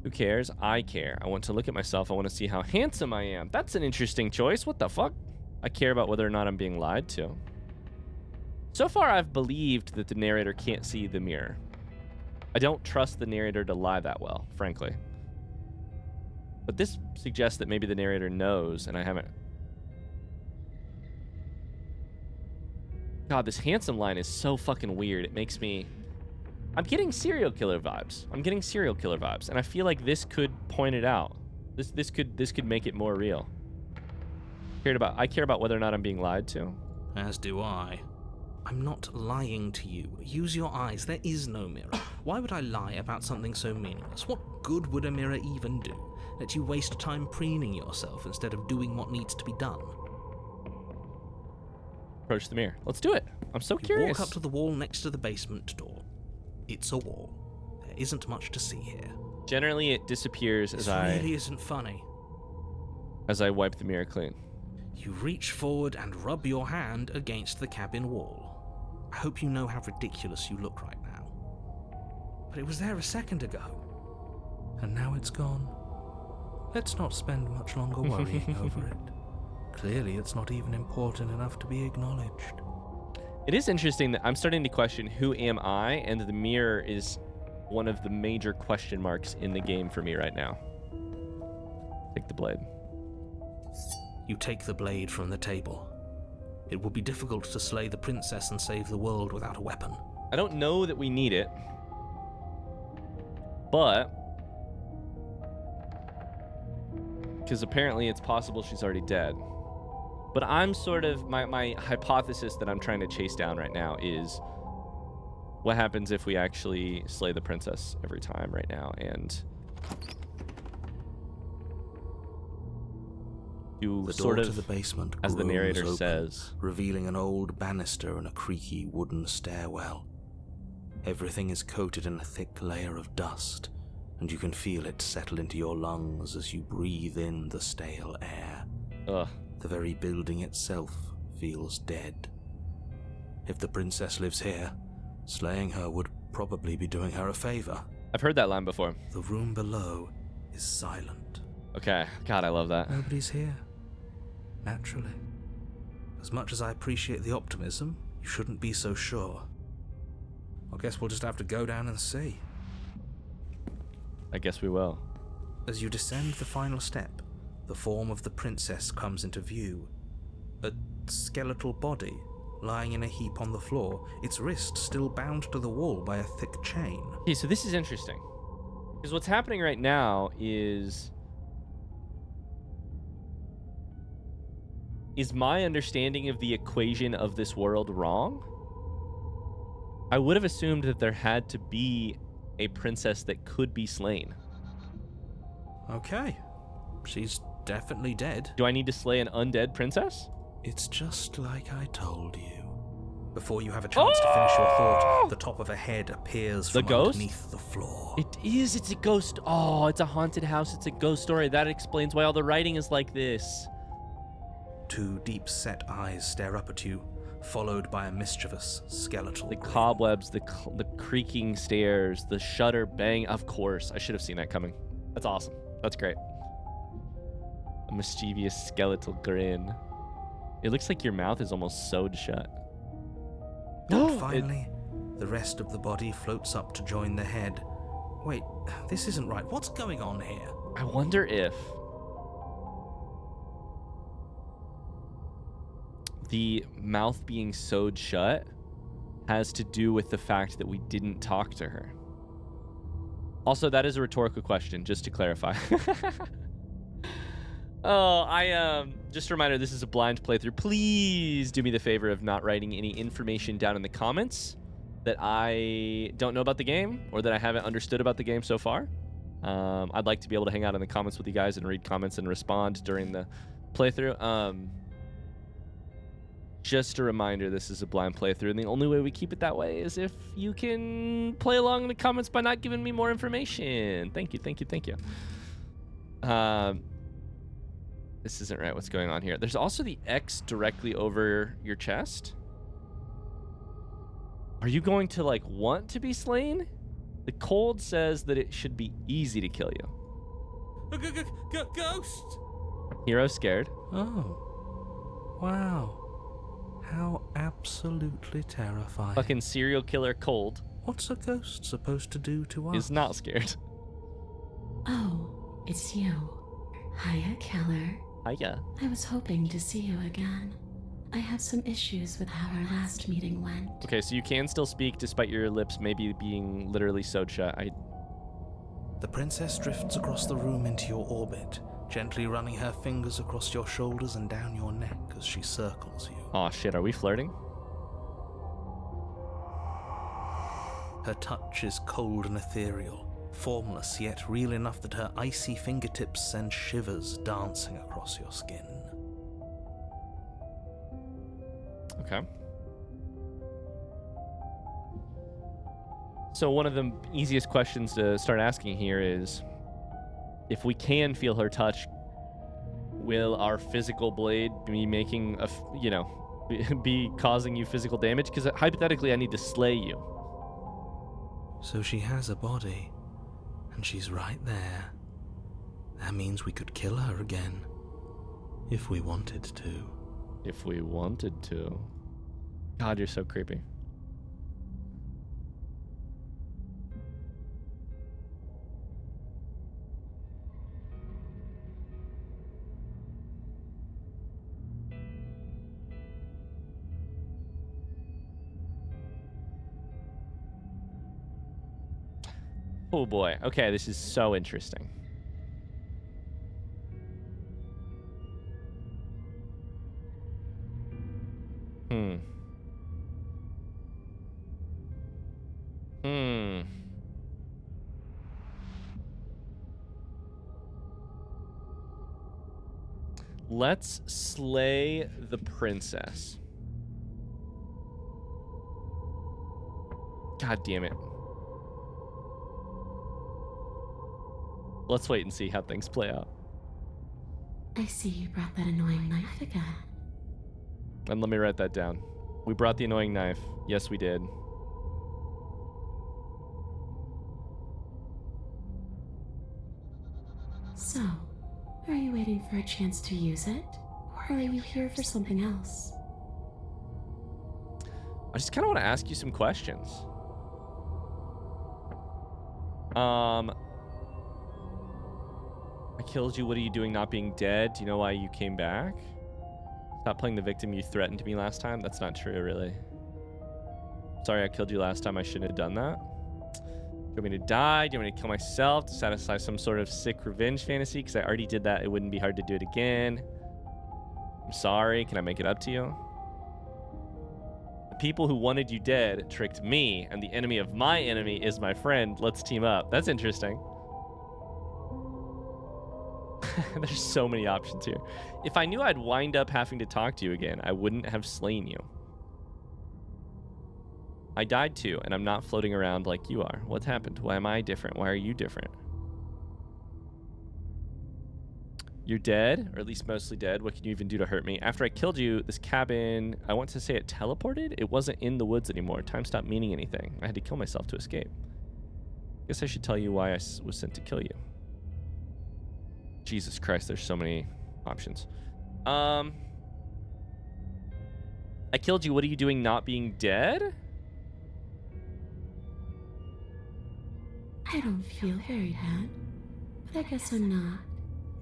Who cares? I care. I want to look at myself. I want to see how handsome I am. That's an interesting choice. What the fuck? I care about whether or not I'm being lied to. So far, I've believed that the narrator can't see the mirror. I don't trust the narrator to lie that well, frankly. But this suggests that maybe the narrator knows, and I haven't. God, this handsome line is so fucking weird. It makes me... I'm getting serial killer vibes. And I feel like this could point it out. This could make it more real. I care about whether or not I'm being lied to. As do I. I'm not lying to you. Use your eyes. There is no mirror. Why would I lie about something so meaningless? What good would a mirror even do? Let you waste time preening yourself instead of doing what needs to be done. Approach the mirror. Let's do it. I'm so curious. Walk up to the wall next to the basement door. It's a wall. isn't much to see here. Generally, it disappears This as really isn't funny. I wipe the mirror clean. You reach forward and rub your hand against the cabin wall. I hope you know how ridiculous you look right now. But it was there a second ago. And now it's gone. Let's not spend much longer worrying over it. Clearly, it's not even important enough to be acknowledged. It is interesting that I'm starting to question who am I, and the mirror is one of the major question marks in the game for me right now. Take the blade. You take the blade from the table. It will be difficult to slay the princess and save the world without a weapon. I don't know that we need it, but because apparently it's possible she's already dead. But I'm sort of, my hypothesis that I'm trying to chase down right now is what happens if we actually slay the princess every time right now, and do The sort door of to the basement as the groans narrator open, says, revealing an old banister and a creaky wooden stairwell. Everything is coated in a thick layer of dust, and you can feel it settle into your lungs as you breathe in the stale air. ugh. The very building itself feels dead. If the princess lives here, slaying her would probably be doing her a favor. I've heard that line before. The room below is silent. Okay, God, I love that. Nobody's here. Naturally. As much as I appreciate the optimism, you shouldn't be so sure. I guess we'll just have to go down and see. I guess we will. As you descend the final step, the form of the princess comes into view. A skeletal body, lying in a heap on the floor, its wrist still bound to the wall by a thick chain. Okay, so this is interesting. Because what's happening right now is my understanding of the equation of this world wrong? I would have assumed that there had to be a princess that could be slain. Okay. She's definitely dead. Do I need to slay an undead princess? It's just like I told you. Before you have a chance to finish your thought, the top of a head appears from ghost? underneath the floor. It is. It's a ghost. Oh, it's a haunted house. It's a ghost story. That explains why all the writing is like this. Two deep-set eyes stare up at you, followed by a mischievous skeletal The grin. cobwebs, the creaking stairs, the shutter bang. Of course. I should have seen that coming. That's awesome. That's great. A mischievous skeletal grin. It looks like your mouth is almost sewed shut. And finally, the rest of the body floats up to join the head. Wait, this isn't right. What's going on here? I wonder if the mouth being sewed shut has to do with the fact that we didn't talk to her. Also, that is a rhetorical question, just to clarify. Just a reminder, this is a blind playthrough. Please do me the favor of not writing any information down in the comments that I don't know about the game or that I haven't understood about the game so far. I'd like to be able to hang out in the comments with you guys and read comments and respond during the playthrough. Just a reminder, this is a blind playthrough, and the only way we keep it that way is if you can play along in the comments by not giving me more information. Thank you, thank you, thank you. This isn't right. What's going on here? There's also the X directly over your chest. Are you going to, like, want to be slain? The cold says that it should be easy to kill you. Ghost! Hero scared. Oh. Wow. How absolutely terrifying. Fucking serial killer cold What's a ghost supposed to do to us? is not scared. Oh, it's you. Hiya, Keller. Hiya. I was hoping to see you again. I have some issues with how our last meeting went. Okay, so you can still speak despite your lips maybe being literally sewed shut. The princess drifts across the room into your orbit, gently running her fingers across your shoulders and down your neck as she circles you. Aw, shit, are we flirting? Her touch is cold and ethereal, formless yet real enough that her icy fingertips send shivers dancing across your skin. Okay. So one of the easiest questions to start asking here is, if we can feel her touch, will our physical blade be making be causing you physical damage? Because hypothetically, I need to slay you. So she has a body, and she's right there. That means we could kill her again, if we wanted to. If we wanted to. God, you're so creepy. Oh boy. Okay, this is so interesting. Let's slay the princess. God damn it. Let's wait and see how things play out. I see you brought that annoying knife again. And let me write that down. We brought the annoying knife. Yes, we did. So, are you waiting for a chance to use it? Or are you here for something else? I just kind of want to ask you some questions. I killed you. What are you doing not being dead? Do you know why you came back? Stop playing the victim. You threatened me last time. That's not true, really. Sorry I killed you last time. I shouldn't have done that. Do you want me to die? Do you want me to kill myself to satisfy some sort of sick revenge fantasy? Because I already did that. It wouldn't be hard to do it again. I'm sorry. Can I make it up to you? The people who wanted you dead tricked me, and the enemy of my enemy is my friend. Let's team up. That's interesting. There's so many options here. If I knew I'd wind up having to talk to you again, I wouldn't have slain you. I died too, and I'm not floating around like you are. What's happened? Why am I different? Why are you different? You're dead, or at least mostly dead. What can you even do to hurt me? After I killed you, this cabin, I want to say it teleported? It wasn't in the woods anymore. Time stopped meaning anything. I had to kill myself to escape. Guess I should tell you why I was sent to kill you. Jesus Christ, there's so many options. I killed you. What are you doing not being dead? I don't feel very bad, but I guess I'm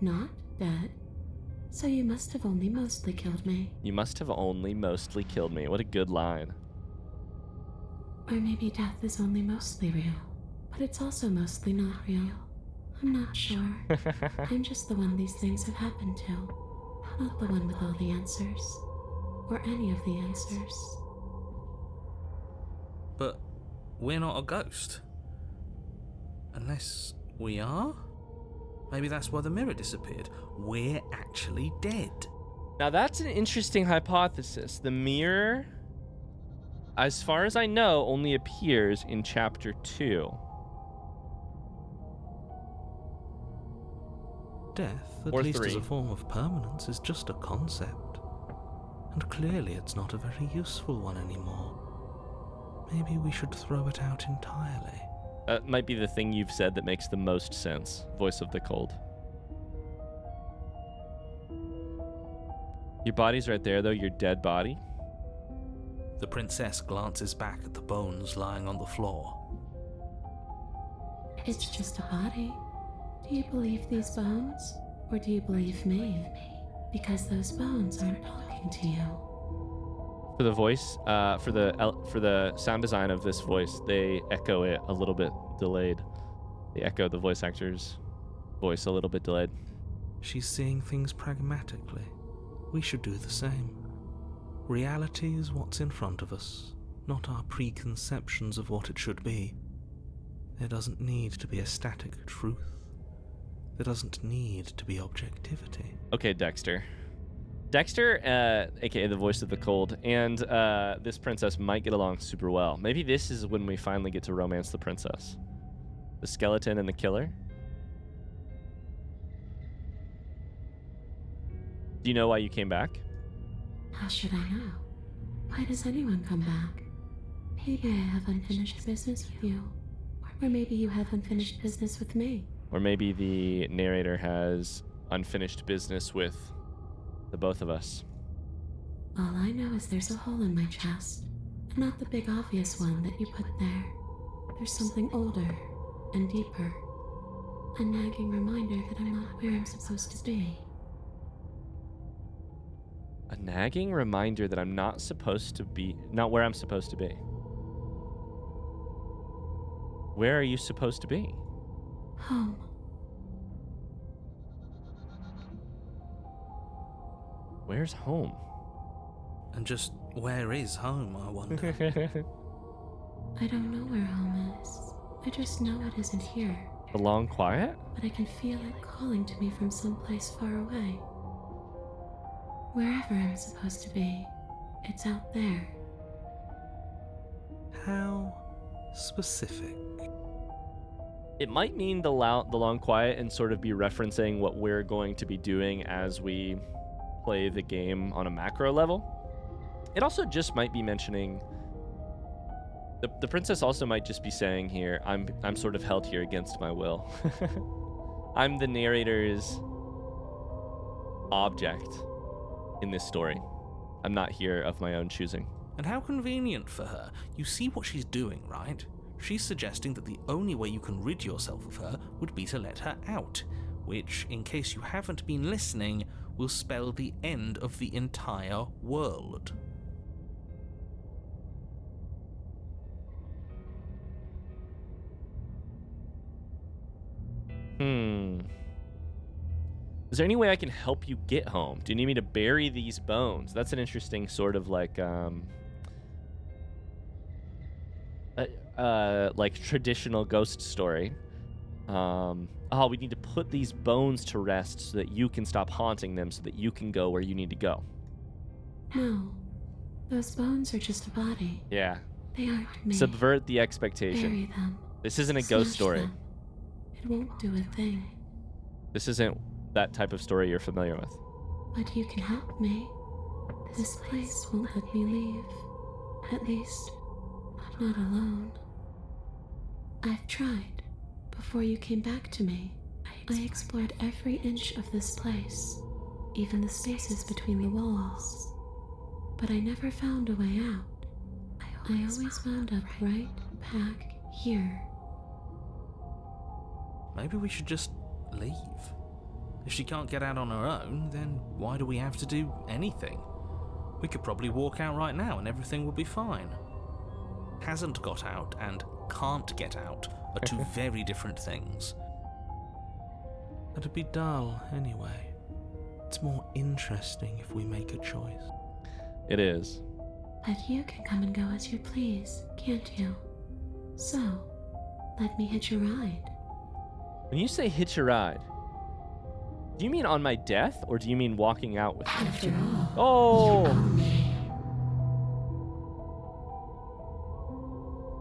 not dead. So you must have only mostly killed me. You must have only mostly killed me. What a good line. Or maybe death is only mostly real, but it's also mostly not real. I'm not sure. I'm just the one these things have happened to, not the one with all the answers, or any of the answers. But we're not a ghost. Unless we are? Maybe that's why the mirror disappeared. We're actually dead. Now that's an interesting hypothesis. The mirror, as far as I know, only appears in chapter 2. Death, at Or least 3. as a form of permanence, is just a concept. And clearly it's not a very useful one anymore. Maybe we should throw it out entirely. That might be the thing you've said that makes the most sense. Voice of the cold. Your body's right there, though. Your dead body. The princess glances back at the bones lying on the floor. It's just a body. Do you believe these bones? Or do you believe me? Because those bones aren't talking to you. For the voice, for the sound design of this voice, they echo it a little bit delayed. They echo the voice actor's voice a little bit delayed. She's seeing things pragmatically. We should do the same. Reality is what's in front of us, not our preconceptions of what it should be. There doesn't need to be a static truth. There doesn't need to be objectivity. Okay, Dexter. Dexter, aka the voice of the cold, and this princess might get along super well. Maybe this is when we finally get to romance the princess. The skeleton and the killer. Do you know why you came back? How should I know? Why does anyone come back? Maybe I have unfinished business with you. Or maybe you have unfinished business with me. Or maybe the narrator has unfinished business with the both of us. All I know is there's a hole in my chest. And not the big obvious one that you put there. There's something older and deeper. A nagging reminder that I'm not where I'm supposed to be. A nagging reminder that I'm not where I'm supposed to be. Where are you supposed to be? Home. Where's home? And just where is home, I wonder? I don't know where home is. I just know it isn't here. The long quiet? But I can feel it calling to me from someplace far away. Wherever I'm supposed to be, it's out there. How specific? It might mean the long quiet and sort of be referencing what we're going to be doing as we play the game on a macro level. It also just might be mentioning the princess also might just be saying here, I'm sort of held here against my will. I'm the narrator's object in this story. I'm not here of my own choosing. And how convenient for her. You see what she's doing, right? She's suggesting that the only way you can rid yourself of her would be to let her out, which, in case you haven't been listening, will spell the end of the entire world. Is there any way I can help you get home? Do you need me to bury these bones? That's an interesting sort of like traditional ghost story. We need to put these bones to rest so that you can stop haunting them, so that you can go where you need to go. No, those bones are just a body. Yeah. They aren't me. Subvert the expectation. Bury them. This isn't a ghost Smash story. them. It won't do a thing. This isn't that type of story you're familiar with. But you can help me. This place won't let me leave. At least, not alone. I've tried. Before you came back to me, I explored every inch of this place, even the spaces between the walls. But I never found a way out. I always wound up right back here. Maybe we should just leave. If she can't get out on her own, then why do we have to do anything? We could probably walk out right now and everything will be fine. Hasn't got out and can't get out are two very different things. It'd be dull anyway. It's more interesting if we make a choice. It is. But you can come and go as you please, can't you? So, let me hitch a ride. When you say hitch a ride, do you mean on my death, or do you mean walking out with me? After all,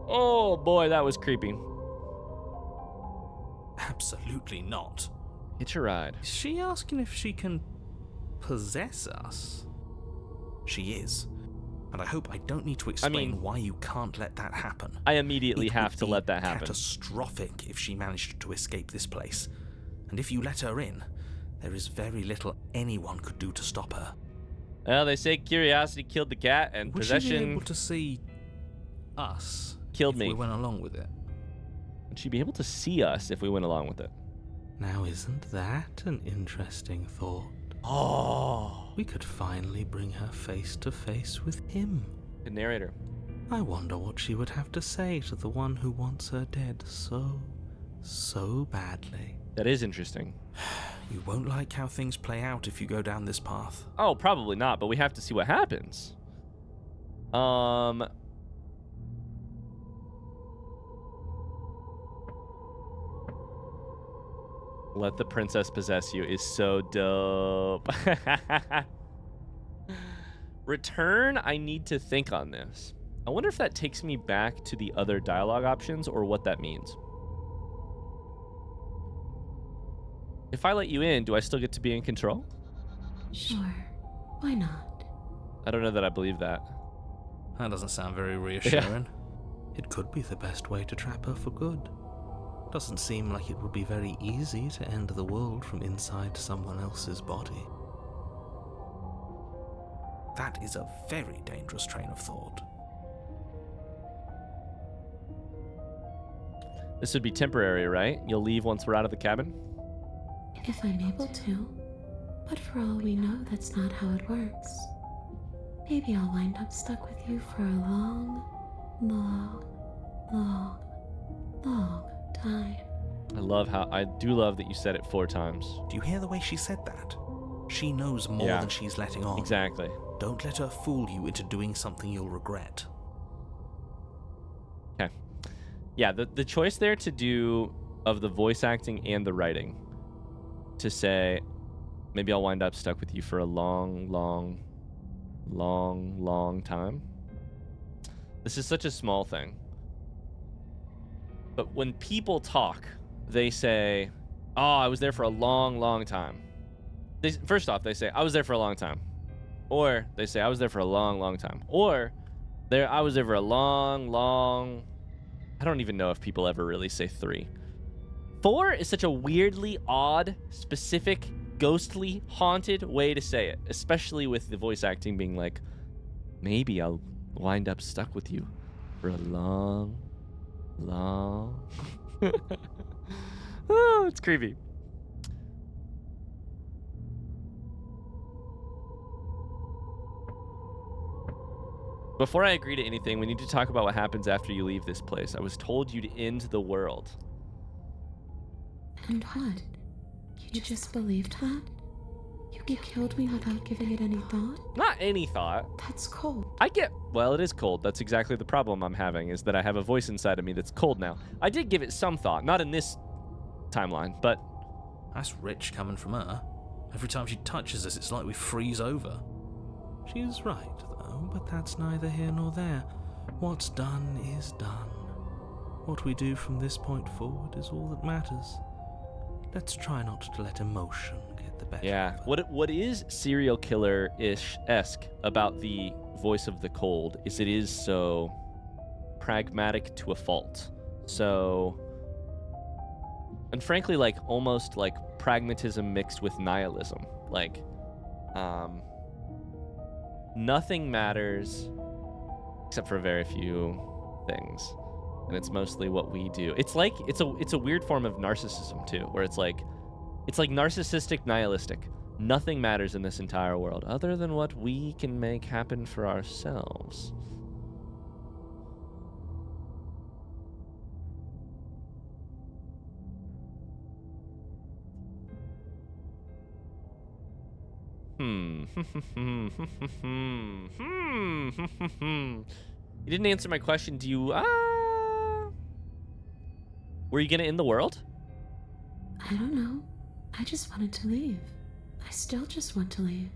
Oh boy, that was creepy. Absolutely not. Hitch a ride. Is she asking if she can possess us? She is. And I hope I don't need to explain why you can't let that happen. I immediately have to let that happen. Catastrophic if she managed to escape this place. And if you let her in, there is very little anyone could do to stop her. Well, they say curiosity killed the cat, and Would possession she be able to see us killed if me. we went along with it? Would she be able to see us if we went along with it? Now, isn't that an interesting thought? Oh. We could finally bring her face to face with him. The narrator. I wonder what she would have to say to the one who wants her dead so badly. That is interesting. You won't like how things play out if you go down this path. Oh, probably not, but we have to see what happens. Let the princess possess you is so dope. Return, I need to think on this. I wonder if that takes me back to the other dialogue options or what that means. If I let you in, do I still get to be in control? Sure. Why not? I don't know that I believe that. That doesn't sound very reassuring. It could be the best way to trap her for good. Doesn't seem like it would be very easy to end the world from inside someone else's body. That is a very dangerous train of thought. This would be temporary, right? You'll leave once we're out of the cabin? If I'm able to. But for all we know, that's not how it works. Maybe I'll wind up stuck with you for a long, long, long, long time. I do love that you said it 4 times. Do you hear the way she said that? She knows more than she's letting on. Exactly. Don't let her fool you into doing something you'll regret. Okay. Yeah, the choice there to do of the voice acting and the writing, to say, maybe I'll wind up stuck with you for a long, long, long, long time. This is such a small thing. But when people talk, they say, oh, I was there for a long, long time. First off, they say, I was there for a long time. Or they say, I was there for a long, long time. Or I was there for a long, long... I don't even know if people ever really say 3. 4 is such a weirdly odd, specific, ghostly, haunted way to say it. Especially with the voice acting being like, maybe I'll wind up stuck with you for a long, long... Oh, it's creepy. Before I agree to anything, we need to talk about what happens after you leave this place. I was told you'd end the world. And what? You just believed that? You killed me without giving it any thought? Not any thought. That's cold. Well, it is cold. That's exactly the problem I'm having, is that I have a voice inside of me that's cold now. I did give it some thought, not in this timeline, but... That's rich coming from her. Every time she touches us, it's like we freeze over. She's right, though, but that's neither here nor there. What's done is done. What we do from this point forward is all that matters. Let's try not to let emotion get the better of her. What is serial killer-ish-esque about the voice of the cold is it is so pragmatic to a fault. So... And frankly, like, almost like pragmatism mixed with nihilism. Like, nothing matters except for very few things. And it's mostly what we do. It's like, it's a weird form of narcissism too, where it's like narcissistic nihilistic. Nothing matters in this entire world other than what we can make happen for ourselves. You didn't answer my question. Do you, were you gonna end the world? I don't know. I just wanted to leave. I still just want to leave.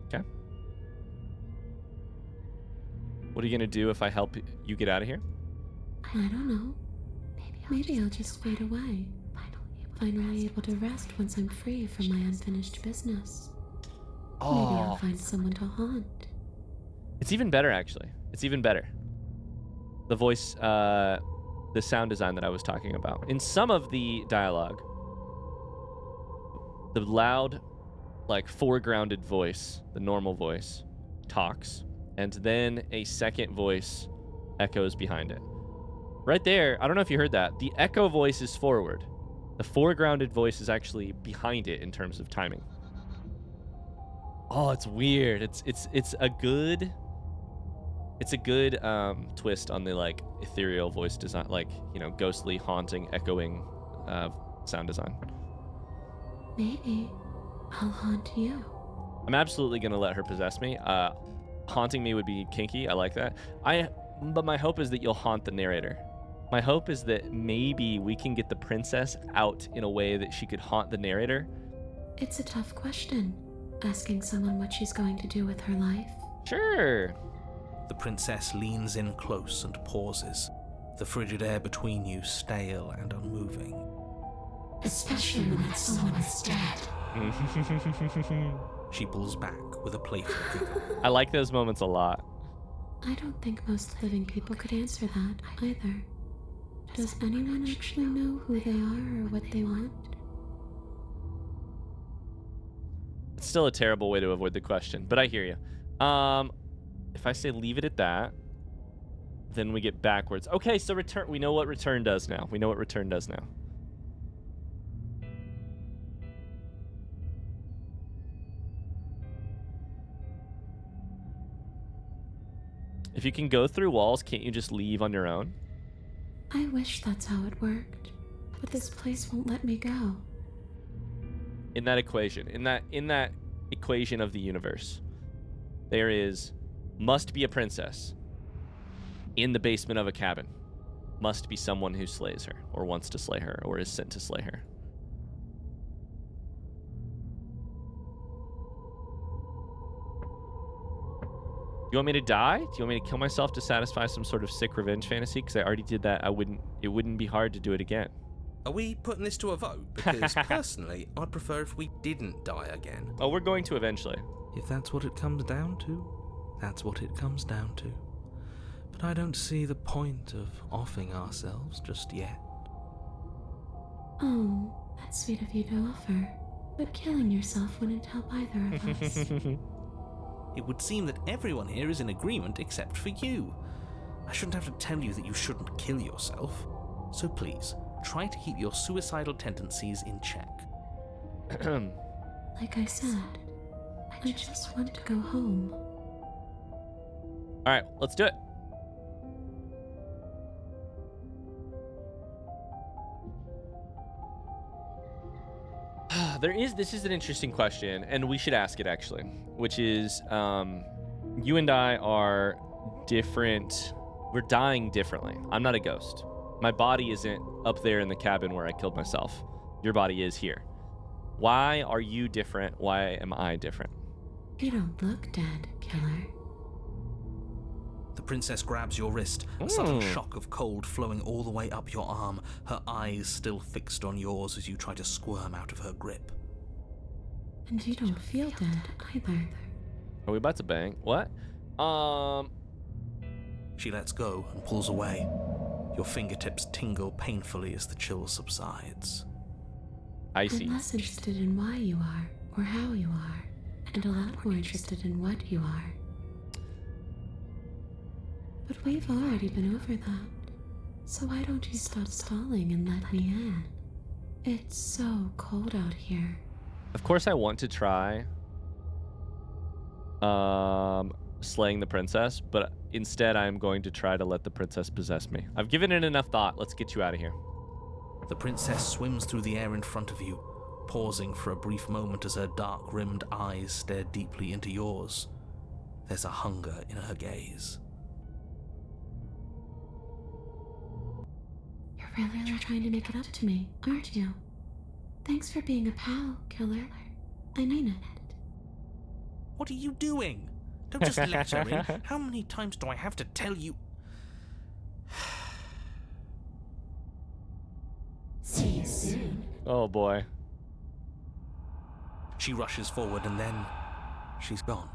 Okay. What are you gonna do if I help you get out of here? I don't know. Maybe I'll just fade away. Finally able to rest once I'm free from my unfinished business. Maybe I'll find someone to haunt. It's even better, actually. It's even better. The voice, the sound design that I was talking about. In some of the dialogue, the loud, like, foregrounded voice, the normal voice, talks, and then a second voice echoes behind it. Right there, I don't know if you heard that. The echo voice is forward. The foregrounded voice is actually behind it in terms of timing. Oh, it's weird. It's a good twist on the, like, ethereal voice design, like, you know, ghostly, haunting, echoing sound design. Maybe I'll haunt you. I'm absolutely gonna let her possess me. Haunting me would be kinky. I like that. But my hope is that you'll haunt the narrator. My hope is that maybe we can get the princess out in a way that she could haunt the narrator. It's a tough question. Asking someone what she's going to do with her life? Sure. The princess leans in close and pauses, the frigid air between you stale and unmoving. Especially when that someone is dead. She pulls back with a playful giggle. I like those moments a lot. I don't think most living people could answer that either. Does anyone actually know who they are or what they want? It's still a terrible way to avoid the question, but I hear you. If I say leave it at that, then we get backwards. Okay, so return. We know what return does now. We know what return does now. If you can go through walls, can't you just leave on your own? I wish that's how it worked, but this place won't let me go. In that equation, in that equation of the universe, there must be a princess in the basement of a cabin. Must be someone who slays her, or wants to slay her, or is sent to slay her. Do you want me to die? Do you want me to kill myself to satisfy some sort of sick revenge fantasy? Because I already did that. It wouldn't be hard to do it again. Are we putting this to a vote? Because personally, I'd prefer if we didn't die again. Oh, we're going to eventually. If that's what it comes down to, that's what it comes down to. But I don't see the point of offing ourselves just yet. Oh, that's sweet of you to offer. But killing yourself wouldn't help either of us. It would seem that everyone here is in agreement except for you. I shouldn't have to tell you that you shouldn't kill yourself. So please, try to keep your suicidal tendencies in check. Like I said, I just want to go home. All right, let's do it. This is an interesting question, and we should ask it actually, which is, you and I are different. We're dying differently. I'm not a ghost. My body isn't up there in the cabin where I killed myself. Your body is here. Why are you different? Why am I different? You don't look dead, killer. The princess grabs your wrist, a sudden shock of cold flowing all the way up your arm, her eyes still fixed on yours as you try to squirm out of her grip. And you don't feel dead either. Are we about to bang? What? She lets go and pulls away. Your fingertips tingle painfully as the chill subsides. Icy. I'm less interested in why you are, or how you are, and a lot more interested in what you are. But we've already been over that. So why don't you stop stalling and let me in? It's so cold out here. Of course I want to try slaying the princess, but instead I'm going to try to let the princess possess me. I've given it enough thought. Let's get you out of here. The princess swims through the air in front of you, pausing for a brief moment as her dark-rimmed eyes stare deeply into yours. There's a hunger in her gaze. You're really trying to make it up to me, aren't you? Thanks for being a pal, killer. I mean it. What are you doing? Don't just let her in. How many times do I have to tell you? See you soon. Oh boy. She rushes forward and then she's gone.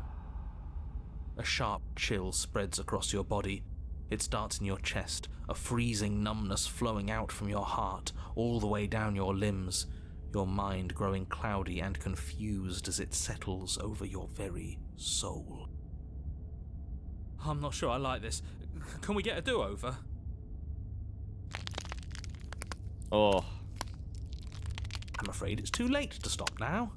A sharp chill spreads across your body. It starts in your chest, a freezing numbness flowing out from your heart, all the way down your limbs, your mind growing cloudy and confused as it settles over your very soul. I'm not sure I like this. Can we get a do-over? Oh. I'm afraid it's too late to stop now.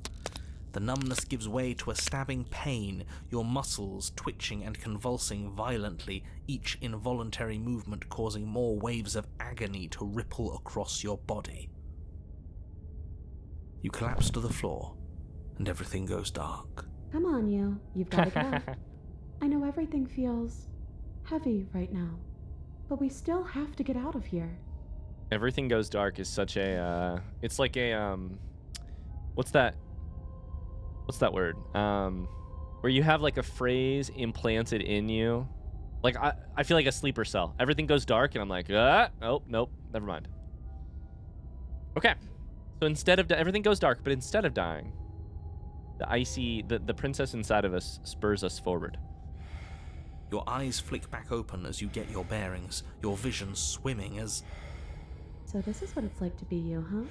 The numbness gives way to a stabbing pain, your muscles twitching and convulsing violently, each involuntary movement causing more waves of agony to ripple across your body. You collapse to the floor, and everything goes dark. Come on, you. You've got to get up. I know everything feels heavy right now, but we still have to get out of here. Everything goes dark is such a, it's like a, what's that what's that word? Where you have like a phrase implanted in you. Like I feel like a sleeper cell. Everything goes dark and I'm like, oh, nope, never mind. Okay. So instead of everything goes dark, but instead of dying, the princess inside of us spurs us forward. Your eyes flick back open as you get your bearings, your vision swimming as... So this is what it's like to be you, huh?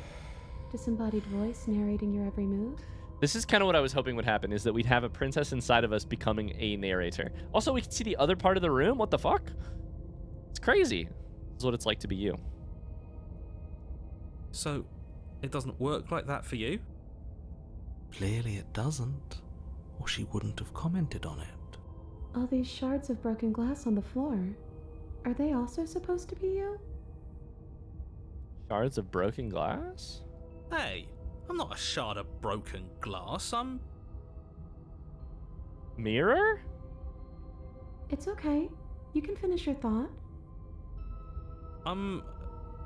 Disembodied voice narrating your every move? This is kind of what I was hoping would happen, is that we'd have a princess inside of us becoming a narrator. Also, we can see the other part of the room. What the fuck? It's crazy. This is what it's like to be you. So, it doesn't work like that for you? Clearly it doesn't, or she wouldn't have commented on it. All these shards of broken glass on the floor, are they also supposed to be you? Shards of broken glass? Hey, I'm not a shard of broken glass, I'm... Mirror? It's okay. You can finish your thought. I'm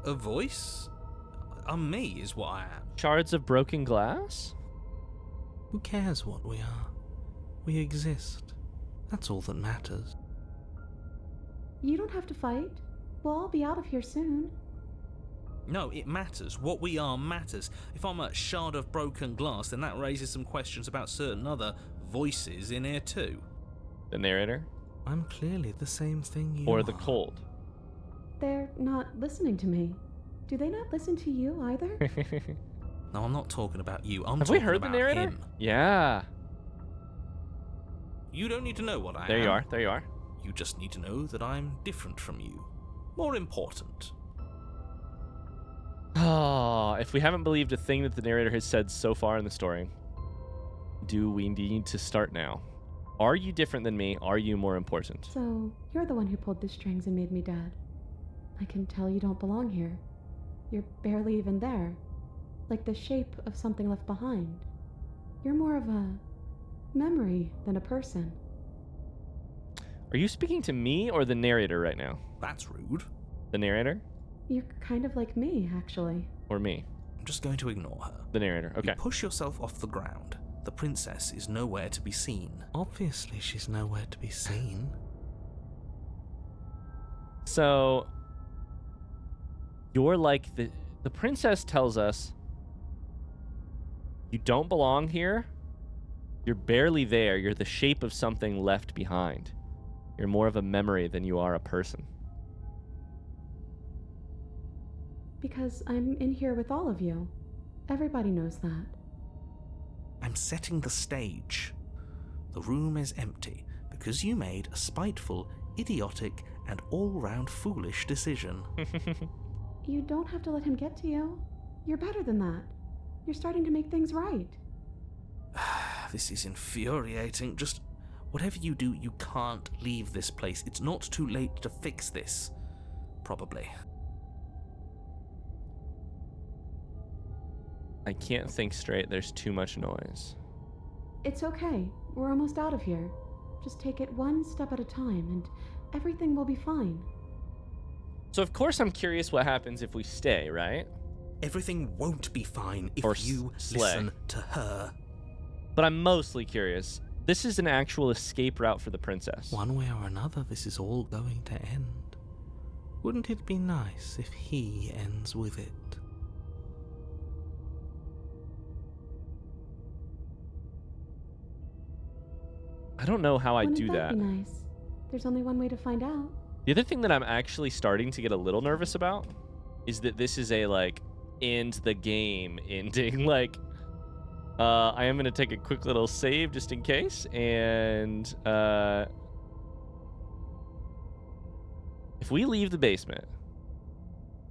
a voice? I'm me, is what I am. Shards of broken glass? Who cares what we are? We exist. That's all that matters. You don't have to fight. We'll all be out of here soon. No, it matters. What we are matters. If I'm a shard of broken glass, then that raises some questions about certain other voices in here too. The narrator? I'm clearly the same thing you Or are. the cold? They're not listening to me. Do they not listen to you either? No, I'm not talking about you. I'm Have talking we heard the about narrator? him. Yeah. You don't need to know what I am. There you are. There you are. You just need to know that I'm different from you. More important. Oh, if we haven't believed a thing that the narrator has said so far in the story, do we need to start now? Are you different than me? Are you more important? So, you're the one who pulled the strings and made me dead. I can tell you don't belong here. You're barely even there. Like the shape of something left behind. You're more of a memory than a person. Are you speaking to me or the narrator right now? That's rude. The narrator? You're kind of like me, actually. Or me? I'm just going to ignore her. The narrator. Okay. You push yourself off the ground. The princess is nowhere to be seen. Obviously, she's nowhere to be seen. So, you're like the princess tells us you don't belong here. You're barely there. You're the shape of something left behind. You're more of a memory than you are a person. Because I'm in here with all of you. Everybody knows that. I'm setting the stage. The room is empty because you made a spiteful, idiotic, and all-round foolish decision. You don't have to let him get to you. You're better than that. You're starting to make things right. This is infuriating. Just whatever you do, you can't leave this place. It's not too late to fix this. Probably. I can't think straight. There's too much noise. It's okay. We're almost out of here. Just take it one step at a time, and everything will be fine. So of course I'm curious what happens if we stay, right? Everything won't be fine if Or you slay. listen to her. But I'm mostly curious. This is an actual escape route for the princess. One way or another, this is all going to end. Wouldn't it be nice if he ends with it? I don't know how I Wouldn't do that. Be nice? There's only one way to find out. The other thing that I'm actually starting to get a little nervous about is that this is a, like, end the game ending. Like, I am going to take a quick little save just in case. And if we leave the basement,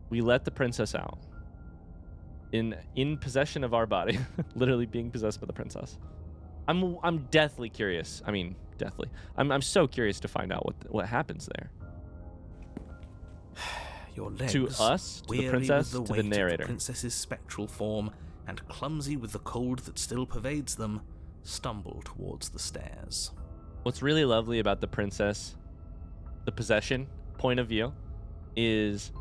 we let the princess out in possession of our body, literally being possessed by the princess. I'm deathly curious. I mean, deathly. I'm so curious to find out what happens there. Your legs, To us, to the weary princess, with to the weight of narrator. the princess's spectral form, and clumsy with the cold that still pervades them, stumble towards the stairs. What's really lovely about the princess, the possession point of view, is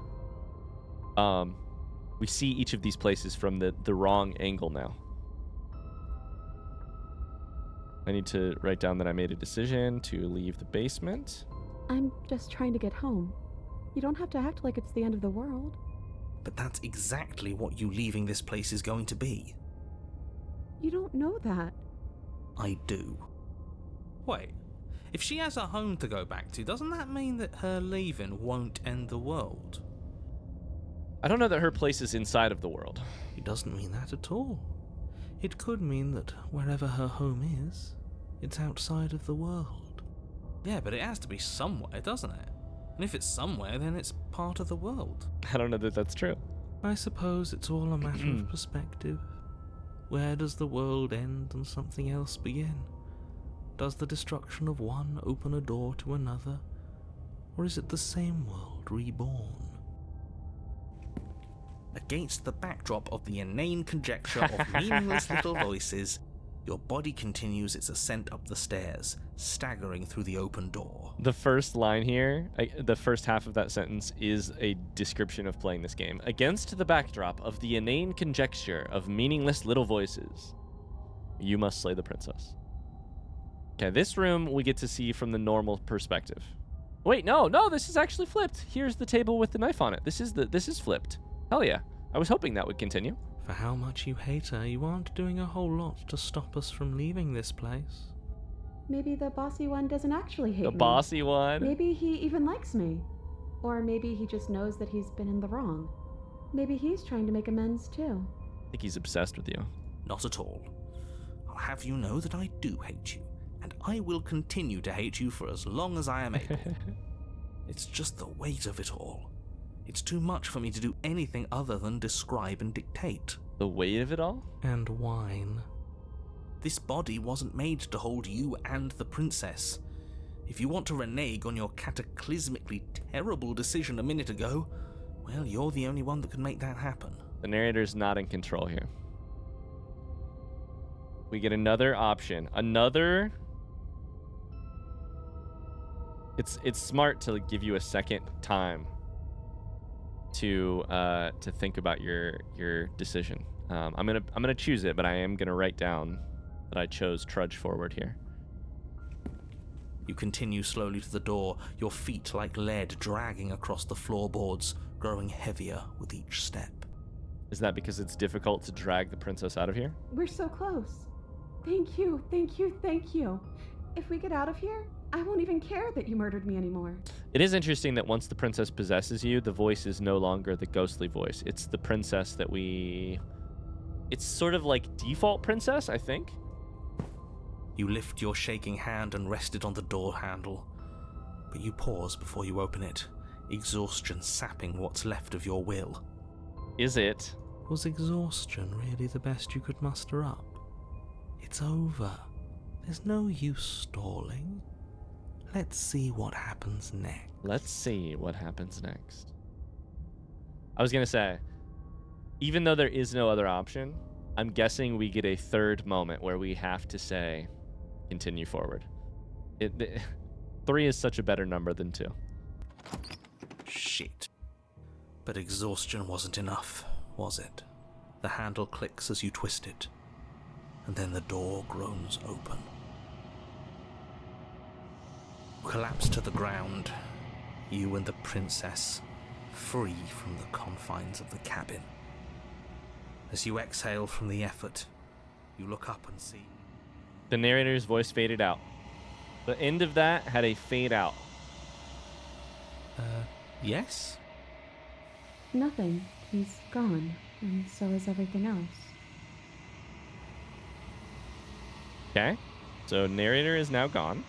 we see each of these places from the wrong angle now. I need to write down that I made a decision to leave the basement. I'm just trying to get home. You don't have to act like it's the end of the world. But that's exactly what you leaving this place is going to be. You don't know that. I do. Wait, if she has a home to go back to, doesn't that mean that her leaving won't end the world? I don't know that her place is inside of the world. It doesn't mean that at all. It could mean that wherever her home is, it's outside of the world. Yeah, but it has to be somewhere, doesn't it? And if it's somewhere, then it's part of the world. I don't know that that's true. I suppose it's all a matter of perspective. Where does the world end and something else begin? Does the destruction of one open a door to another? Or is it the same world reborn? Against the backdrop of the inane conjecture of meaningless little voices, your body continues its ascent up the stairs, staggering through the open door. The first line here, the first half of that sentence, is a description of playing this game. Against the backdrop of the inane conjecture of meaningless little voices, you must slay the princess. Okay, this room we get to see from the normal perspective. Wait, no, this is actually flipped. Here's the table with the knife on it. This is flipped. Hell yeah. I was hoping that would continue. For how much you hate her, you aren't doing a whole lot to stop us from leaving this place. Maybe the bossy one doesn't actually hate me. The bossy one. Maybe he even likes me. Or maybe he just knows that he's been in the wrong. Maybe he's trying to make amends too. I think he's obsessed with you. Not at all. I'll have you know that I do hate you, and I will continue to hate you for as long as I am able. It's just the weight of it all. It's too much for me to do anything other than describe and dictate. The weight of it all? And whine. This body wasn't made to hold you and the princess. If you want to renege on your cataclysmically terrible decision a minute ago, well, you're the only one that can make that happen. The narrator's not in control here. We get another option. It's smart to give you a second time to think about your decision. I'm gonna choose it, but I am gonna write down that I chose trudge forward here. You continue slowly to the door, your feet like lead dragging across the floorboards, growing heavier with each step. Is that because it's difficult to drag the princess out of here? We're so close. Thank you, thank you, thank you. If we get out of here, I won't even care that you murdered me anymore. It is interesting that once the princess possesses you, the voice is no longer the ghostly voice. It's the princess that it's sort of like default princess, I think. You lift your shaking hand and rest it on the door handle, but you pause before you open it, exhaustion sapping what's left of your will. Is it? Was exhaustion really the best you could muster up? It's over. There's no use stalling. Let's see what happens next. Let's see what happens next. I was gonna say, even though there is no other option, I'm guessing we get a third moment where we have to say, continue forward. 3 is such a better number than 2. Shit. But exhaustion wasn't enough, was it? The handle clicks as you twist it, and then the door groans open. Collapse to the ground, you and the princess, free from the confines of the cabin. As you exhale from the effort, you look up and see... The narrator's voice faded out. The end of that had a fade out. Yes? Nothing. He's gone, and so is everything else. Okay, so narrator is now gone.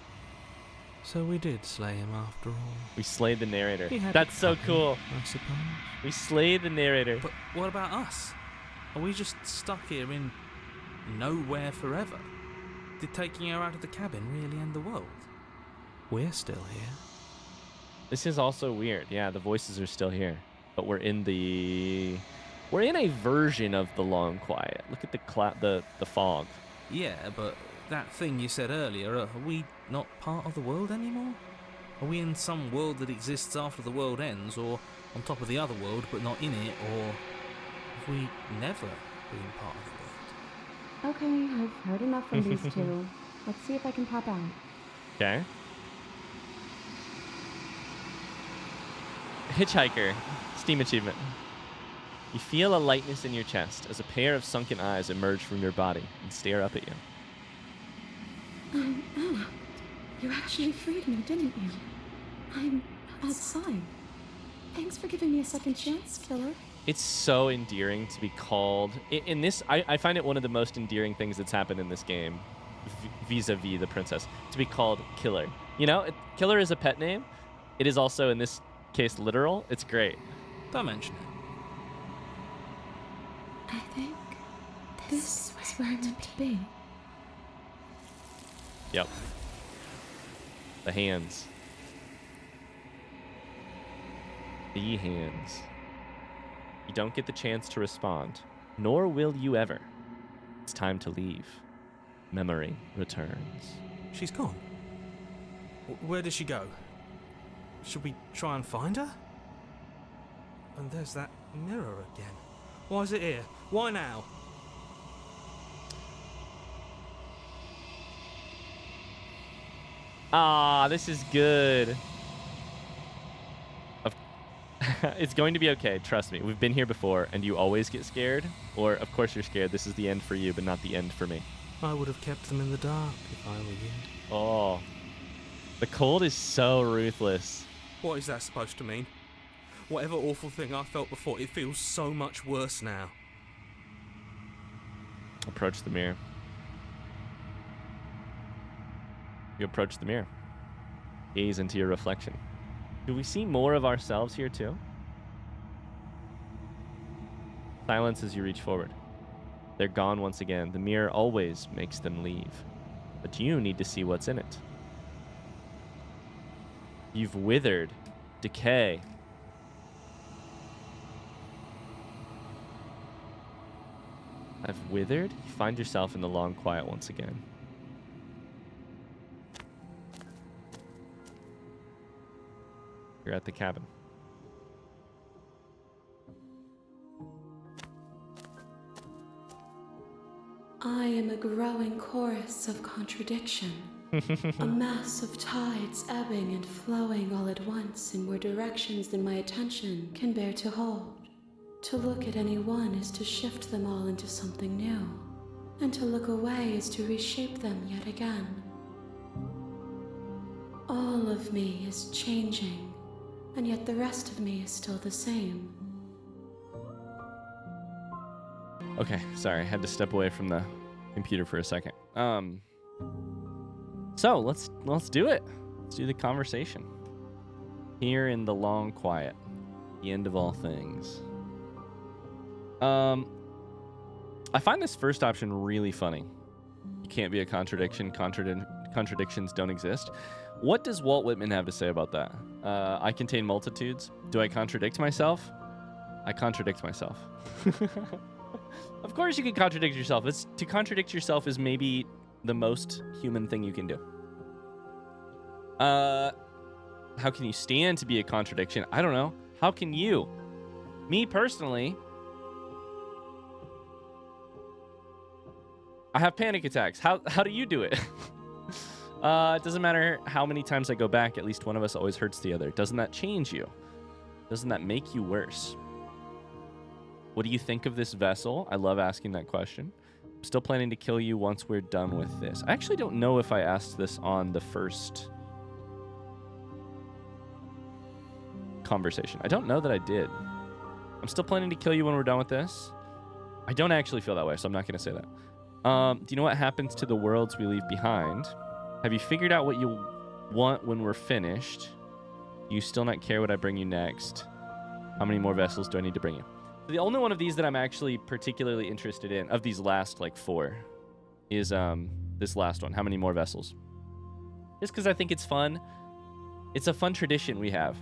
So we did slay him after all. We slayed the narrator. He had That's it so coming, cool. I suppose. We slayed the narrator. But what about us? Are we just stuck here in nowhere forever? Did taking her out of the cabin really end the world? We're still here. This is also weird. Yeah, the voices are still here, but we're in a version of the long quiet. Look at the fog. Yeah, but that thing you said earlier, are we not part of the world anymore? Are we in some world that exists after the world ends, or on top of the other world but not in it, or have we never been part of the world? Okay, I've heard enough from these two. Let's see if I can pop out. Okay. Hitchhiker. Steam achievement. You feel a lightness in your chest as a pair of sunken eyes emerge from your body and stare up at you. Ella, you actually freed me, didn't you? I'm outside. Thanks for giving me a second chance, killer. It's so endearing to be called... In this, I find it one of the most endearing things that's happened in this game, vis-a-vis the princess, to be called Killer. You know, Killer is a pet name. It is also, in this case, literal. It's great. Don't mention it. I think this is where I'm meant to be. Yep. The hands. The hands. You don't get the chance to respond, nor will you ever. It's time to leave. Memory returns. She's gone. Where did she go? Should we try and find her? And there's that mirror again. Why is it here? Why now? Ah, this is good. It's going to be okay. Trust me. We've been here before, and you always get scared. Or, of course, you're scared. This is the end for you, but not the end for me. I would have kept them in the dark if I were you. Oh. The cold is so ruthless. What is that supposed to mean? Whatever awful thing I felt before, it feels so much worse now. Approach the mirror. You approach the mirror. Gaze into your reflection. Do we see more of ourselves here too? Silence as you reach forward. They're gone once again. The mirror always makes them leave. But you need to see what's in it. You've withered. Decay. I've withered. You find yourself in the long quiet once again. You're at the cabin. I am a growing chorus of contradiction. A mass of tides ebbing and flowing all at once in more directions than my attention can bear to hold. To look at any one is to shift them all into something new, and to look away is to reshape them yet again. All of me is changing, and yet the rest of me is still the same. Okay, sorry, I had to step away from the computer for a second. So let's do it. Let's do the conversation. Here in the long quiet, the end of all things. I find this first option really funny. You can't be a contradiction. Contradictions don't exist. What does Walt Whitman have to say about that? I contain multitudes. Do I contradict myself? I contradict myself. Of course you can contradict yourself. To contradict yourself is maybe the most human thing you can do. How can you stand to be a contradiction? I don't know. How can you? Me personally, I have panic attacks. How do you do it? It doesn't matter how many times I go back, at least one of us always hurts the other. Doesn't that change you? Doesn't that make you worse? What do you think of this vessel? I love asking that question. I'm still planning to kill you once we're done with this. I actually don't know if I asked this on the first conversation. I don't know that I did. I'm still planning to kill you when we're done with this. I don't actually feel that way, so I'm not going to say that. Do you know what happens to the worlds we leave behind? Have you figured out what you want when we're finished? Do you still not care what I bring you next? How many more vessels do I need to bring you? The only one of these that I'm actually particularly interested in, of these last like 4, is this last one. How many more vessels? Just because I think it's fun. It's a fun tradition we have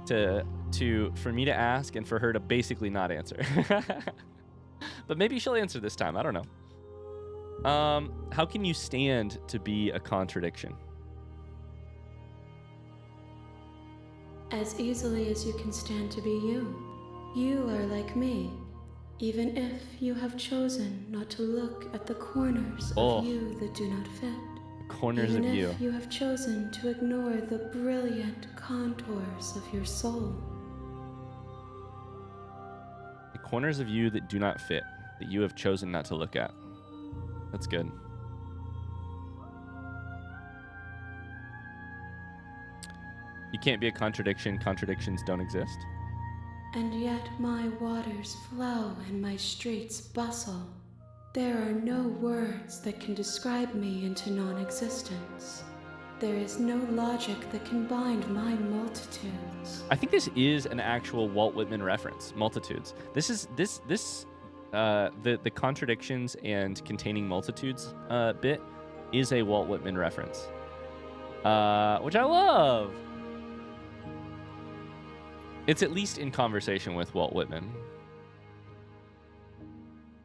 for me to ask and for her to basically not answer. But maybe she'll answer this time. I don't know. How can you stand to be a contradiction? As easily as you can stand to be you. You are like me, even if you have chosen not to look at the corners of you that do not fit. corners even of you. if you have chosen to ignore the brilliant contours of your soul. The corners of you that do not fit, that you have chosen not to look at. That's good. You can't be a contradiction. Contradictions don't exist. And yet my waters flow and my streets bustle. There are no words that can describe me into non-existence. There is no logic that can bind my multitudes. I think this is an actual Walt Whitman reference. Multitudes. This is the contradictions and containing multitudes bit is a Walt Whitman reference, which I love. It's at least in conversation with Walt Whitman.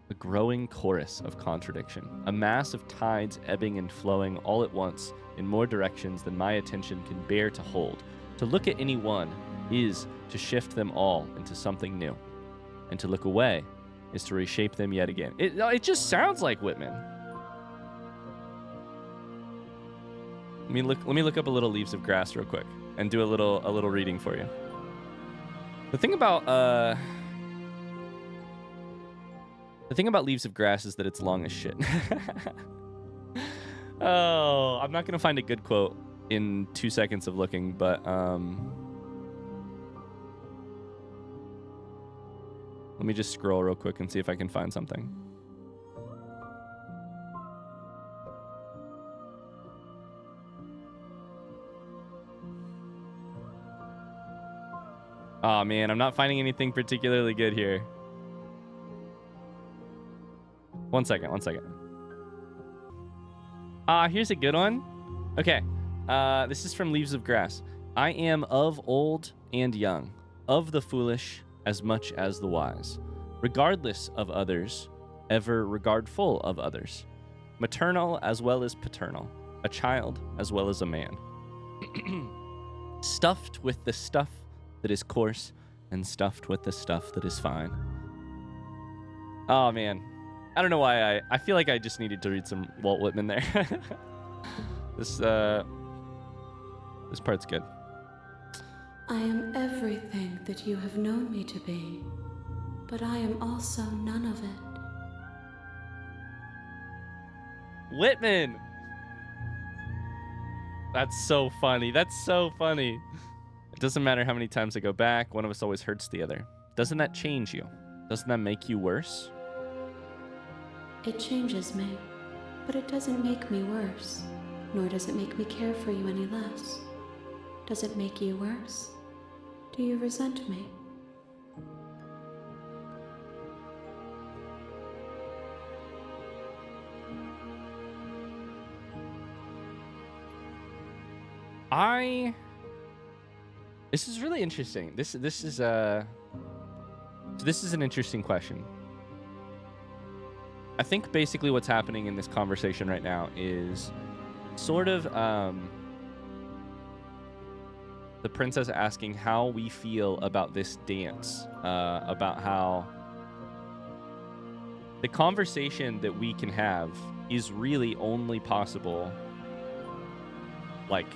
A growing chorus of contradiction, a mass of tides ebbing and flowing all at once in more directions than my attention can bear to hold. To look at any one is to shift them all into something new, and to look away is to reshape them yet again. It just sounds like Whitman. Let me look up a little Leaves of Grass real quick and do a little reading for you. The thing about Leaves of Grass is that it's long as shit. Oh, I'm not gonna find a good quote in 2 seconds of looking, but let me just scroll real quick and see if I can find something. Oh man, I'm not finding anything particularly good here. One second. Here's a good one. Okay, this is from Leaves of Grass. I am of old and young, of the foolish as much as the wise, regardless of others, ever regardful of others, maternal as well as paternal, a child as well as a man, stuffed with the stuff that is coarse and stuffed with the stuff that is fine. Oh man, I don't know why I feel like I just needed to read some Walt Whitman there. This part's good. I am everything that you have known me to be, but I am also none of it. Whitman! That's so funny. It doesn't matter how many times I go back, one of us always hurts the other. Doesn't that change you? Doesn't that make you worse? It changes me, but it doesn't make me worse, nor does it make me care for you any less. Does it make you worse? Do you resent me? This is really interesting. This is an interesting question. I think basically what's happening in this conversation right now is sort of the princess asking how we feel about this dance, about how the conversation that we can have is really only possible, like,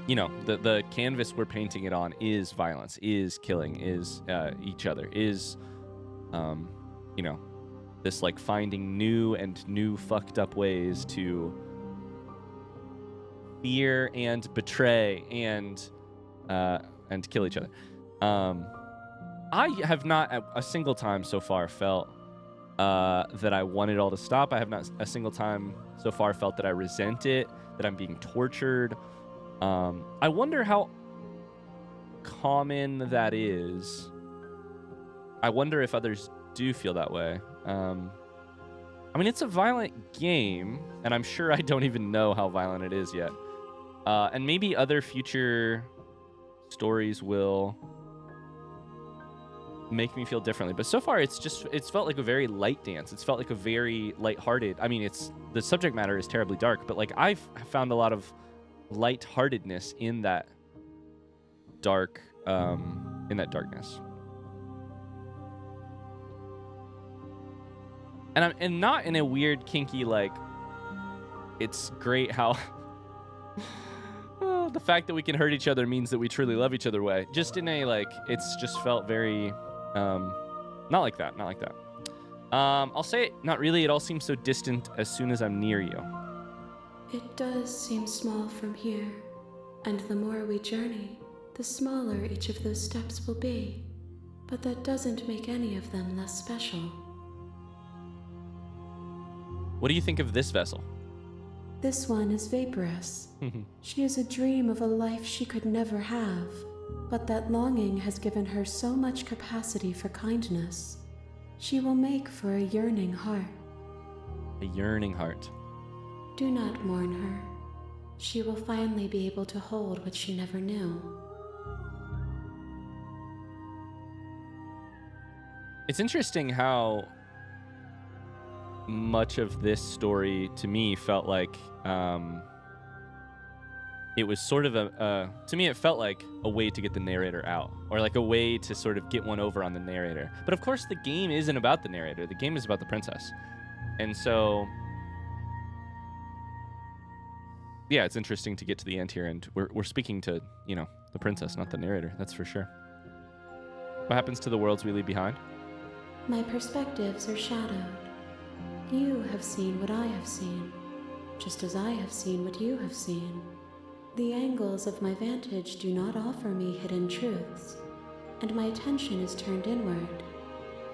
you know, the canvas we're painting it on is violence, is killing, is each other, is, you know, this like finding new fucked up ways to fear and betray and kill each other. I have not at a single time so far felt that I want it all to stop. I have not a single time so far felt that I resent it, that I'm being tortured. I wonder how common that is. I wonder if others do feel that way. I mean, it's a violent game, and I'm sure I don't even know how violent it is yet. And maybe other future stories will make me feel differently. But so far, it's felt like a very light dance. It's felt like a very lighthearted. I mean, the subject matter is terribly dark, but like I've found a lot of lightheartedness in that dark, in that darkness. And not in a weird, kinky, like, it's great how the fact that we can hurt each other means that we truly love each other way. Just in a, like, it's just felt very, not like that. I'll say it, not really. It all seems so distant as soon as I'm near you. It does seem small from here, and the more we journey, the smaller each of those steps will be. But that doesn't make any of them less special. What do you think of this vessel? This one is vaporous. She is a dream of a life she could never have, but that longing has given her so much capacity for kindness. She will make for a yearning heart. A yearning heart. Do not mourn her. She will finally be able to hold what she never knew. It's interesting how much of this story to me felt like it was sort of to me it felt like a way to get the narrator out, or like a way to sort of get one over on the narrator. But of course the game isn't about the narrator. The game is about the princess. And so yeah, it's interesting to get to the end here, and we're speaking to, you know, the princess, not the narrator, that's for sure. What happens to the worlds we leave behind? My perspectives are shadowed. You have seen what I have seen, just as I have seen what you have seen. The angles of my vantage do not offer me hidden truths, and my attention is turned inward,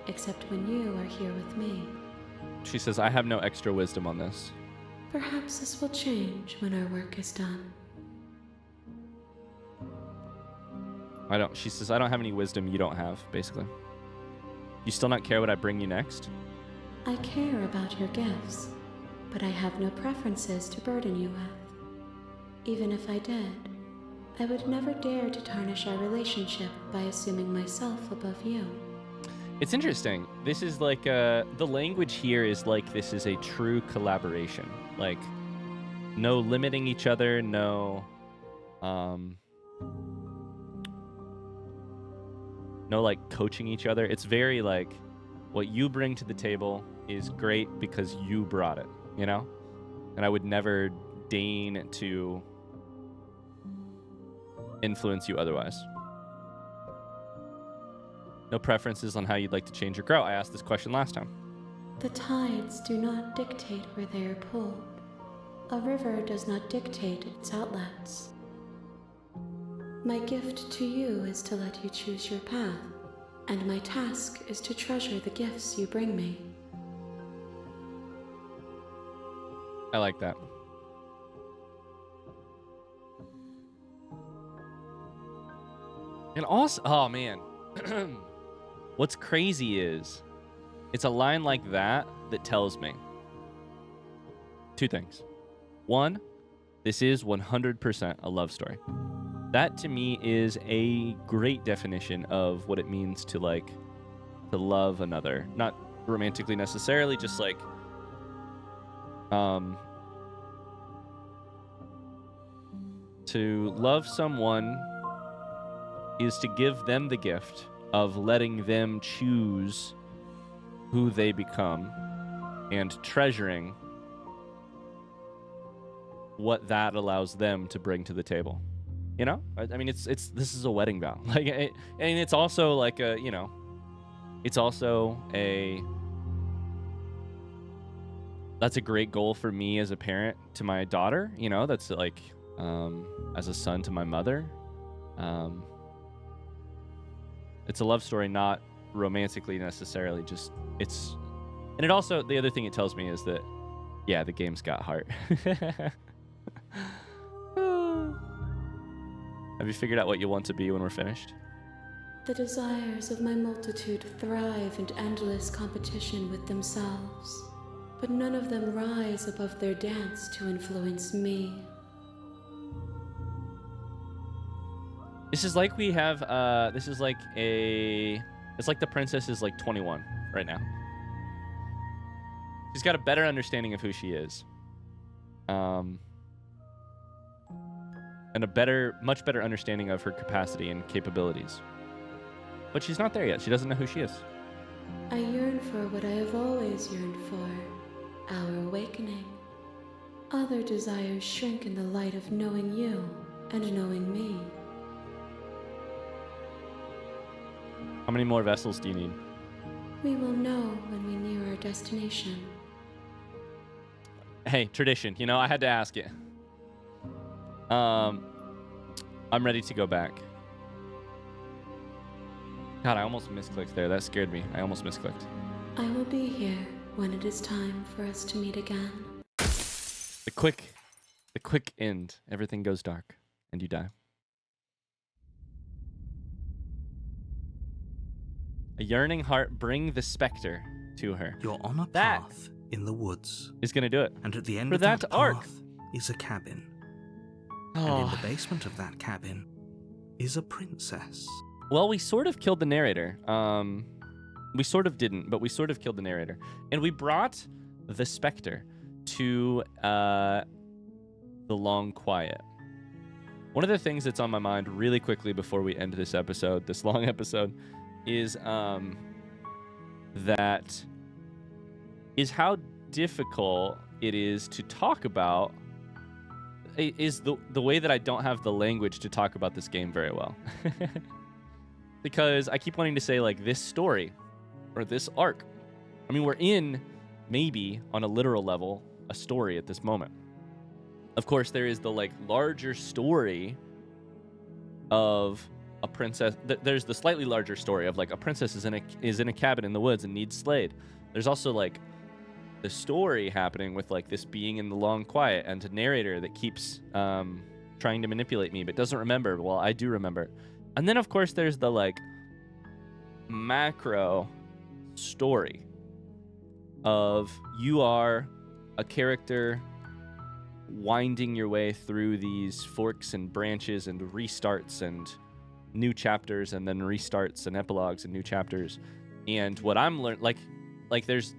except when you are here with me. She says, I have no extra wisdom on this. Perhaps this will change when our work is done. She says, I don't have any wisdom you don't have, basically. You still not care what I bring you next? I care about your gifts, but I have no preferences to burden you with. Even if I did, I would never dare to tarnish our relationship by assuming myself above you. It's interesting. This is like, the language here is like this is a true collaboration. Like, no limiting each other, no like coaching each other. It's very like, what you bring to the table is great because you brought it, you know? And I would never deign to influence you otherwise. No preferences on how you'd like to change or grow. I asked this question last time. The tides do not dictate where they are pulled. A river does not dictate its outlets. My gift to you is to let you choose your path, and my task is to treasure the gifts you bring me. I like that. And also, oh man, what's crazy is it's a line like that that tells me two things. One, this is 100% a love story. That to me is a great definition of what it means to like to love another, not romantically necessarily, just like to love someone is to give them the gift of letting them choose who they become and treasuring what that allows them to bring to the table. You know, I mean, it's this is a wedding vow. Like, and it's also like a, you know, it's also a, that's a great goal for me as a parent to my daughter. You know, that's like, as a son to my mother. It's a love story, not romantically necessarily. Just it's, and it also, the other thing it tells me is that, yeah, the game's got heart. Have you figured out what you want to be when we're finished? The desires of my multitude thrive in endless competition with themselves, but none of them rise above their dance to influence me. This is like we have, this is like a, it's like the princess is like 21 right now. She's got a better understanding of who she is. And a better, much better understanding of her capacity and capabilities. But she's not there yet. She doesn't know who she is. I yearn for what I have always yearned for, our awakening. Other desires shrink in the light of knowing you and knowing me. How many more vessels do you need? We will know when we near our destination. Hey, tradition. You know, I had to ask it. I'm ready to go back. God, I almost misclicked there. That scared me. I almost misclicked. I will be here when it is time for us to meet again. The quick end. Everything goes dark, and you die. A yearning heart, bring the spectre to her. You're on a That path in the woods, is gonna do it. and at the end For of that that path arc. is a cabin. And in the basement of that cabin is a princess. Well, we sort of killed the narrator. We sort of didn't, but we sort of killed the narrator. And we brought the spectre to the long quiet. One of the things that's on my mind really quickly before we end this episode, this long episode, is how difficult it is to talk about, is the way that I don't have the language to talk about this game very well. Because I keep wanting to say, like, this story or this arc. I mean, we're in, maybe, on a literal level, a story at this moment. Of course, there is the, like, larger story of a princess. There's the slightly larger story of, like, a princess is in a cabin in the woods and needs slayed. There's also, like, the story happening with, like, this being in the long quiet and a narrator that keeps trying to manipulate me but doesn't remember. Well, I do remember. And then, of course, there's the, like, macro story of you are a character winding your way through these forks and branches and restarts and new chapters and then restarts and epilogues and new chapters. And what I'm learning, like there's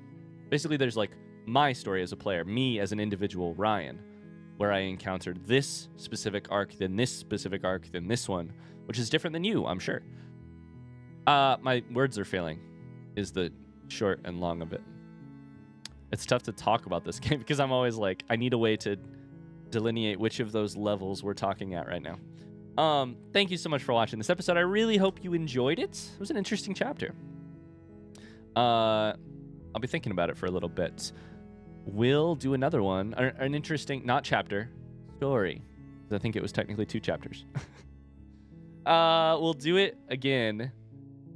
like my story as a player, me as an individual, Ryan, where I encountered this specific arc, then this specific arc, then this one, which is different than you, I'm sure. My words are failing is the short and long of it. It's tough to talk about this game because I'm always like, I need a way to delineate which of those levels we're talking at right now. Thank you so much for watching this episode. I really hope you enjoyed it. It was an interesting chapter. I'll be thinking about it for a little bit. We'll do another one, an interesting, not chapter, story. I think it was technically 2 chapters. We'll do it again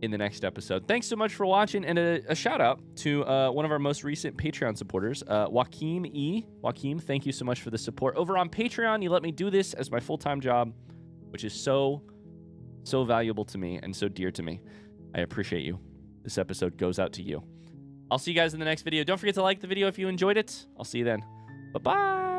in the next episode. Thanks so much for watching, and a shout out to one of our most recent Patreon supporters, Joaquim E. Joaquim, thank you so much for the support. Over on Patreon, you let me do this as my full-time job, which is so valuable to me and so dear to me. I appreciate you. This episode goes out to you. I'll see you guys in the next video. Don't forget to like the video if you enjoyed it. I'll see you then. Bye-bye.